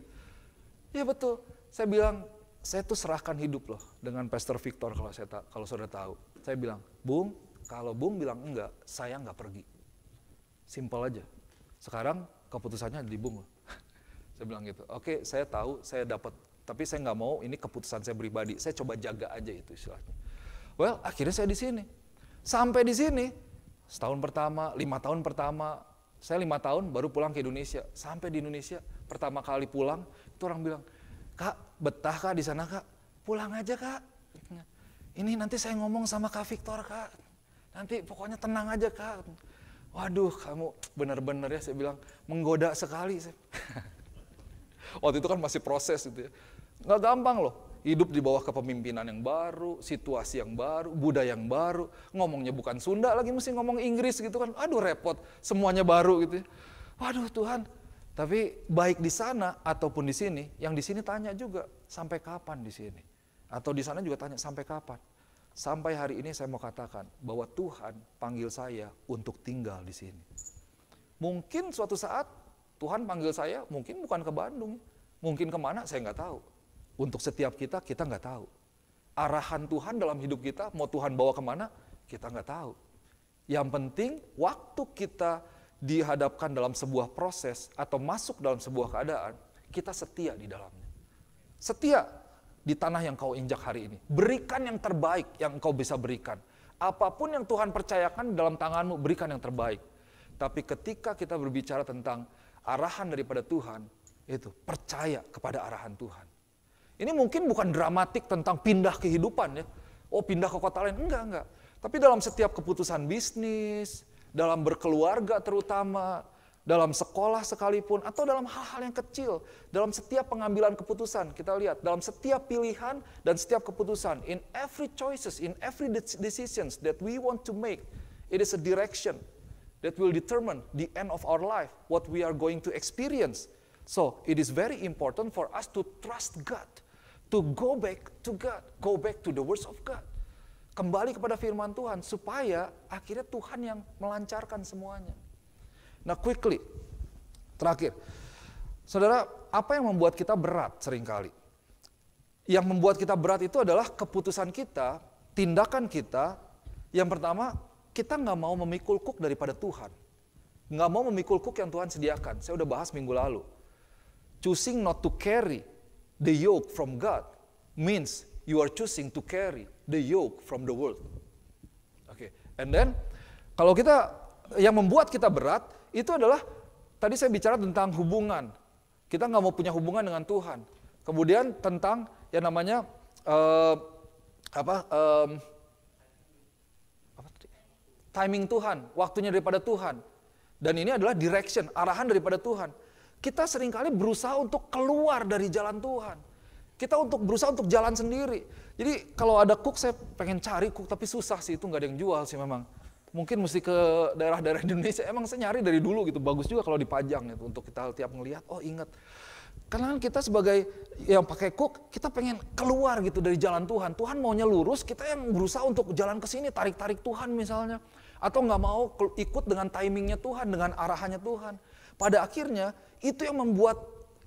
Ya betul, saya bilang, saya tuh serahkan hidup loh dengan Pastor Victor kalau saudara tahu. Saya bilang, Bung, kalau Bung bilang enggak, saya nggak pergi. Simpel aja. Sekarang keputusannya di Bung loh. Saya bilang gitu, oke saya tahu, saya dapat, tapi saya nggak mau, ini keputusan saya pribadi, saya coba jaga aja itu istilahnya. Well, akhirnya saya di sini. Sampai di sini, setahun pertama, 5 tahun pertama, saya 5 tahun baru pulang ke Indonesia. Sampai di Indonesia, pertama kali pulang, itu orang bilang, Kak, betah Kak di sana Kak? Pulang aja Kak. Ini nanti saya ngomong sama Kak Victor Kak. Nanti pokoknya tenang aja Kak. Waduh, kamu benar-benar ya, saya bilang, menggoda sekali. Waktu itu kan masih proses gitu ya. Nggak gampang loh, hidup di bawah kepemimpinan yang baru, situasi yang baru, budaya yang baru, ngomongnya bukan Sunda lagi, mesti ngomong Inggris gitu kan. Aduh repot, semuanya baru gitu ya. Waduh Tuhan, tapi baik di sana ataupun di sini, yang di sini tanya juga, sampai kapan di sini? Atau di sana juga tanya, sampai kapan? Sampai hari ini saya mau katakan bahwa Tuhan panggil saya untuk tinggal di sini. Mungkin suatu saat Tuhan panggil saya, mungkin bukan ke Bandung, mungkin kemana saya nggak tahu. Untuk setiap kita nggak tahu. Arahan Tuhan dalam hidup kita, mau Tuhan bawa kemana, kita nggak tahu. Yang penting, waktu kita dihadapkan dalam sebuah proses atau masuk dalam sebuah keadaan, kita setia di dalamnya. Setia di tanah yang kau injak hari ini. Berikan yang terbaik yang kau bisa berikan. Apapun yang Tuhan percayakan dalam tanganmu, berikan yang terbaik. Tapi ketika kita berbicara tentang arahan daripada Tuhan, itu percaya kepada arahan Tuhan. Ini mungkin bukan dramatik tentang pindah kehidupan ya. Oh pindah ke kota lain, enggak. Tapi dalam setiap keputusan bisnis, dalam berkeluarga terutama, dalam sekolah sekalipun, atau dalam hal-hal yang kecil, dalam setiap pengambilan keputusan, kita lihat, dalam setiap pilihan dan setiap keputusan, in every choices, in every decisions that we want to make, it is a direction that will determine the end of our life, what we are going to experience. So, it is very important for us to trust God, to go back to God, go back to the words of God. Kembali kepada firman Tuhan, supaya akhirnya Tuhan yang melancarkan semuanya. Nah, quickly, terakhir. Saudara, apa yang membuat kita berat seringkali? Yang membuat kita berat itu adalah keputusan kita, tindakan kita. Yang pertama, kita nggak mau memikul kuk daripada Tuhan. Nggak mau memikul kuk yang Tuhan sediakan. Saya udah bahas minggu lalu. Choosing not to carry the yoke from God means you are choosing to carry the yoke from the world. Oke. And then, kalau kita, yang membuat kita berat, itu adalah, tadi saya bicara tentang hubungan. Kita nggak mau punya hubungan dengan Tuhan. Kemudian tentang yang namanya, timing Tuhan, waktunya daripada Tuhan. Dan ini adalah direction, arahan daripada Tuhan. Kita seringkali berusaha untuk keluar dari jalan Tuhan. Kita berusaha untuk jalan sendiri. Jadi kalau ada kuk, saya pengen cari kuk, tapi susah sih, itu nggak ada yang jual sih memang. Mungkin mesti ke daerah-daerah Indonesia, emang saya nyari dari dulu gitu, bagus juga kalau dipajang gitu, untuk kita tiap ngelihat, oh ingat. Karena kita sebagai yang pakai kuk, kita pengen keluar gitu dari jalan Tuhan. Tuhan maunya lurus, kita yang berusaha untuk jalan ke sini, tarik-tarik Tuhan misalnya. Atau nggak mau ikut dengan timingnya Tuhan, dengan arahannya Tuhan. Pada akhirnya, itu yang membuat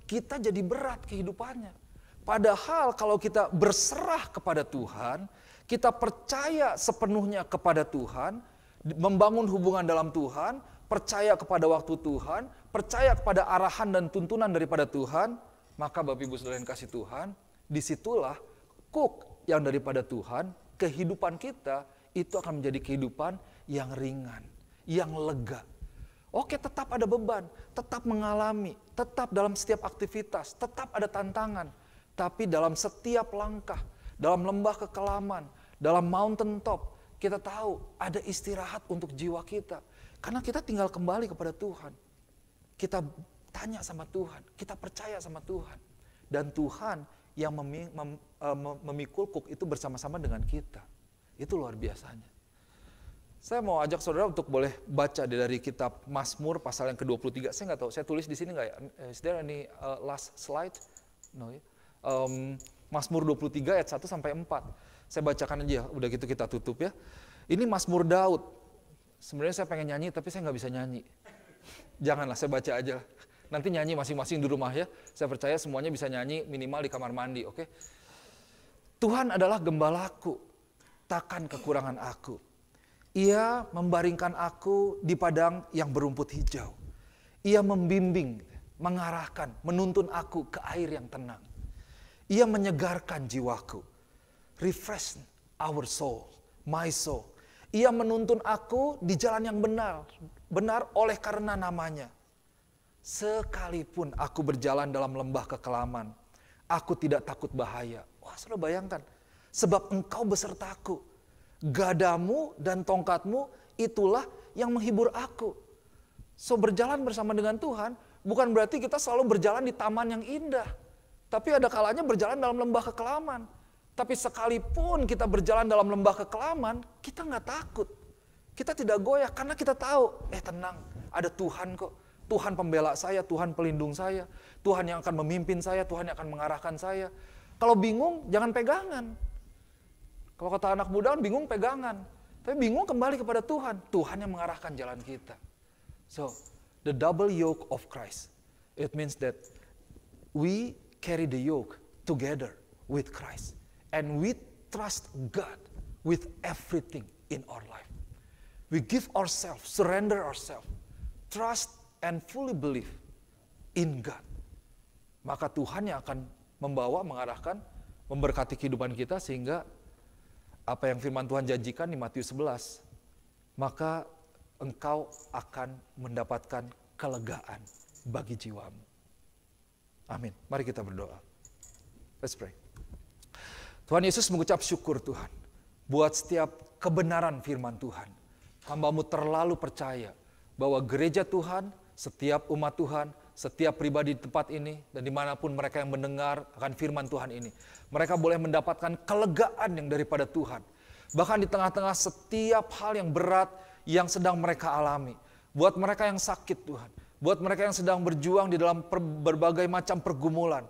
kita jadi berat kehidupannya. Padahal kalau kita berserah kepada Tuhan, kita percaya sepenuhnya kepada Tuhan, membangun hubungan dalam Tuhan, percaya kepada waktu Tuhan, percaya kepada arahan dan tuntunan daripada Tuhan, maka Bapak Ibu Saudara yang kasih Tuhan, disitulah kuk yang daripada Tuhan, kehidupan kita itu akan menjadi kehidupan yang ringan, yang lega. Oke, tetap ada beban, tetap mengalami, tetap dalam setiap aktivitas, tetap ada tantangan, tapi dalam setiap langkah, dalam lembah kekelaman, dalam mountain top, kita tahu ada istirahat untuk jiwa kita. Karena kita tinggal kembali kepada Tuhan. Kita tanya sama Tuhan, kita percaya sama Tuhan. Dan Tuhan yang memikul kuk itu bersama-sama dengan kita. Itu luar biasanya. Saya mau ajak saudara untuk boleh baca dari kitab Mazmur pasal yang ke-23. Saya nggak tahu, saya tulis di sini nggak ya? Is there any last slide? No ya. Mazmur 23 ayat 1 sampai 4. Saya bacakan aja, udah gitu kita tutup ya. Ini Mazmur Daud. Sebenarnya saya pengen nyanyi tapi saya nggak bisa nyanyi. Janganlah, saya baca aja. Nanti nyanyi masing-masing di rumah ya. Saya percaya semuanya bisa nyanyi minimal di kamar mandi, oke? Tuhan adalah gembalaku, takkan kekurangan aku. Ia membaringkan aku di padang yang berumput hijau. Ia membimbing, mengarahkan, menuntun aku ke air yang tenang. Ia menyegarkan jiwaku. Refresh our soul, my soul. Ia menuntun aku di jalan yang benar, benar oleh karena namanya. Sekalipun aku berjalan dalam lembah kekelaman, aku tidak takut bahaya. Wah, saudara bayangkan, sebab engkau besertaku. Gadamu dan tongkatmu itulah yang menghibur aku. So, berjalan bersama dengan Tuhan bukan berarti kita selalu berjalan di taman yang indah. Tapi ada kalanya berjalan dalam lembah kekelaman. Tapi sekalipun kita berjalan dalam lembah kekelaman, kita nggak takut. Kita tidak goyah karena kita tahu, tenang, ada Tuhan kok. Tuhan pembela saya, Tuhan pelindung saya. Tuhan yang akan memimpin saya, Tuhan yang akan mengarahkan saya. Kalau bingung, jangan pegangan. Kalau kata anak muda, bingung pegangan. Tapi bingung kembali kepada Tuhan. Tuhan yang mengarahkan jalan kita. So, the double yoke of Christ. It means that we carry the yoke together with Christ. And we trust God with everything in our life. We give ourselves, surrender ourselves, trust and fully believe in God. Maka Tuhan yang akan membawa, mengarahkan, memberkati kehidupan kita sehingga apa yang firman Tuhan janjikan di Matius 11, maka engkau akan mendapatkan kelegaan bagi jiwamu. Amin. Mari kita berdoa. Let's pray. Tuhan Yesus mengucap syukur Tuhan, buat setiap kebenaran firman Tuhan. Hamba-Mu terlalu percaya bahwa gereja Tuhan, setiap umat Tuhan, setiap pribadi di tempat ini, dan dimanapun mereka yang mendengar akan firman Tuhan ini, mereka boleh mendapatkan kelegaan yang daripada Tuhan. Bahkan di tengah-tengah setiap hal yang berat yang sedang mereka alami. Buat mereka yang sakit Tuhan. Buat mereka yang sedang berjuang di dalam berbagai macam pergumulan.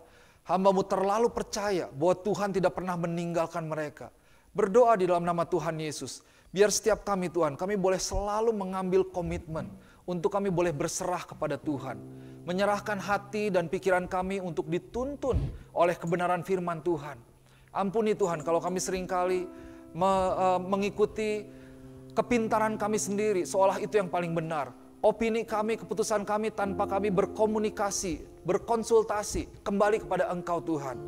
Hamba-Mu terlalu percaya bahwa Tuhan tidak pernah meninggalkan mereka. Berdoa di dalam nama Tuhan Yesus. Biar setiap kami Tuhan, kami boleh selalu mengambil komitmen untuk kami boleh berserah kepada Tuhan. Menyerahkan hati dan pikiran kami untuk dituntun oleh kebenaran firman Tuhan. Ampuni Tuhan kalau kami seringkali mengikuti kepintaran kami sendiri seolah itu yang paling benar. Opini kami, keputusan kami tanpa kami berkomunikasi, berkonsultasi kembali kepada Engkau Tuhan.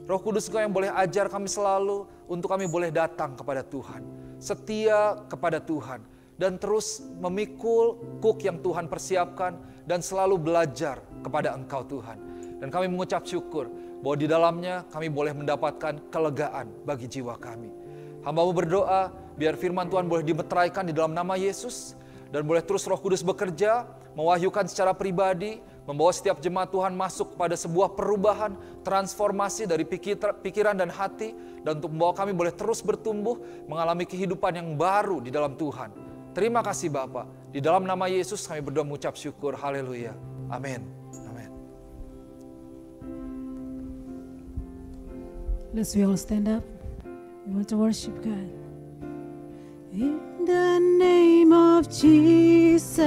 Roh Kudus Engkau yang boleh ajar kami selalu untuk kami boleh datang kepada Tuhan. Setia kepada Tuhan. Dan terus memikul kuk yang Tuhan persiapkan dan selalu belajar kepada Engkau Tuhan. Dan kami mengucap syukur bahwa di dalamnya kami boleh mendapatkan kelegaan bagi jiwa kami. Hamba-Mu berdoa biar firman Tuhan boleh dimeteraikan di dalam nama Yesus dan boleh terus Roh Kudus bekerja, mewahyukan secara pribadi, membawa setiap jemaat Tuhan masuk kepada sebuah perubahan, transformasi dari pikiran dan hati, dan untuk membawa kami boleh terus bertumbuh, mengalami kehidupan yang baru di dalam Tuhan. Terima kasih Bapa. Di dalam nama Yesus kami berdoa mengucap syukur. Haleluya. Amin. Amin. Let's we all stand up. We want to worship God. In the name of Jesus.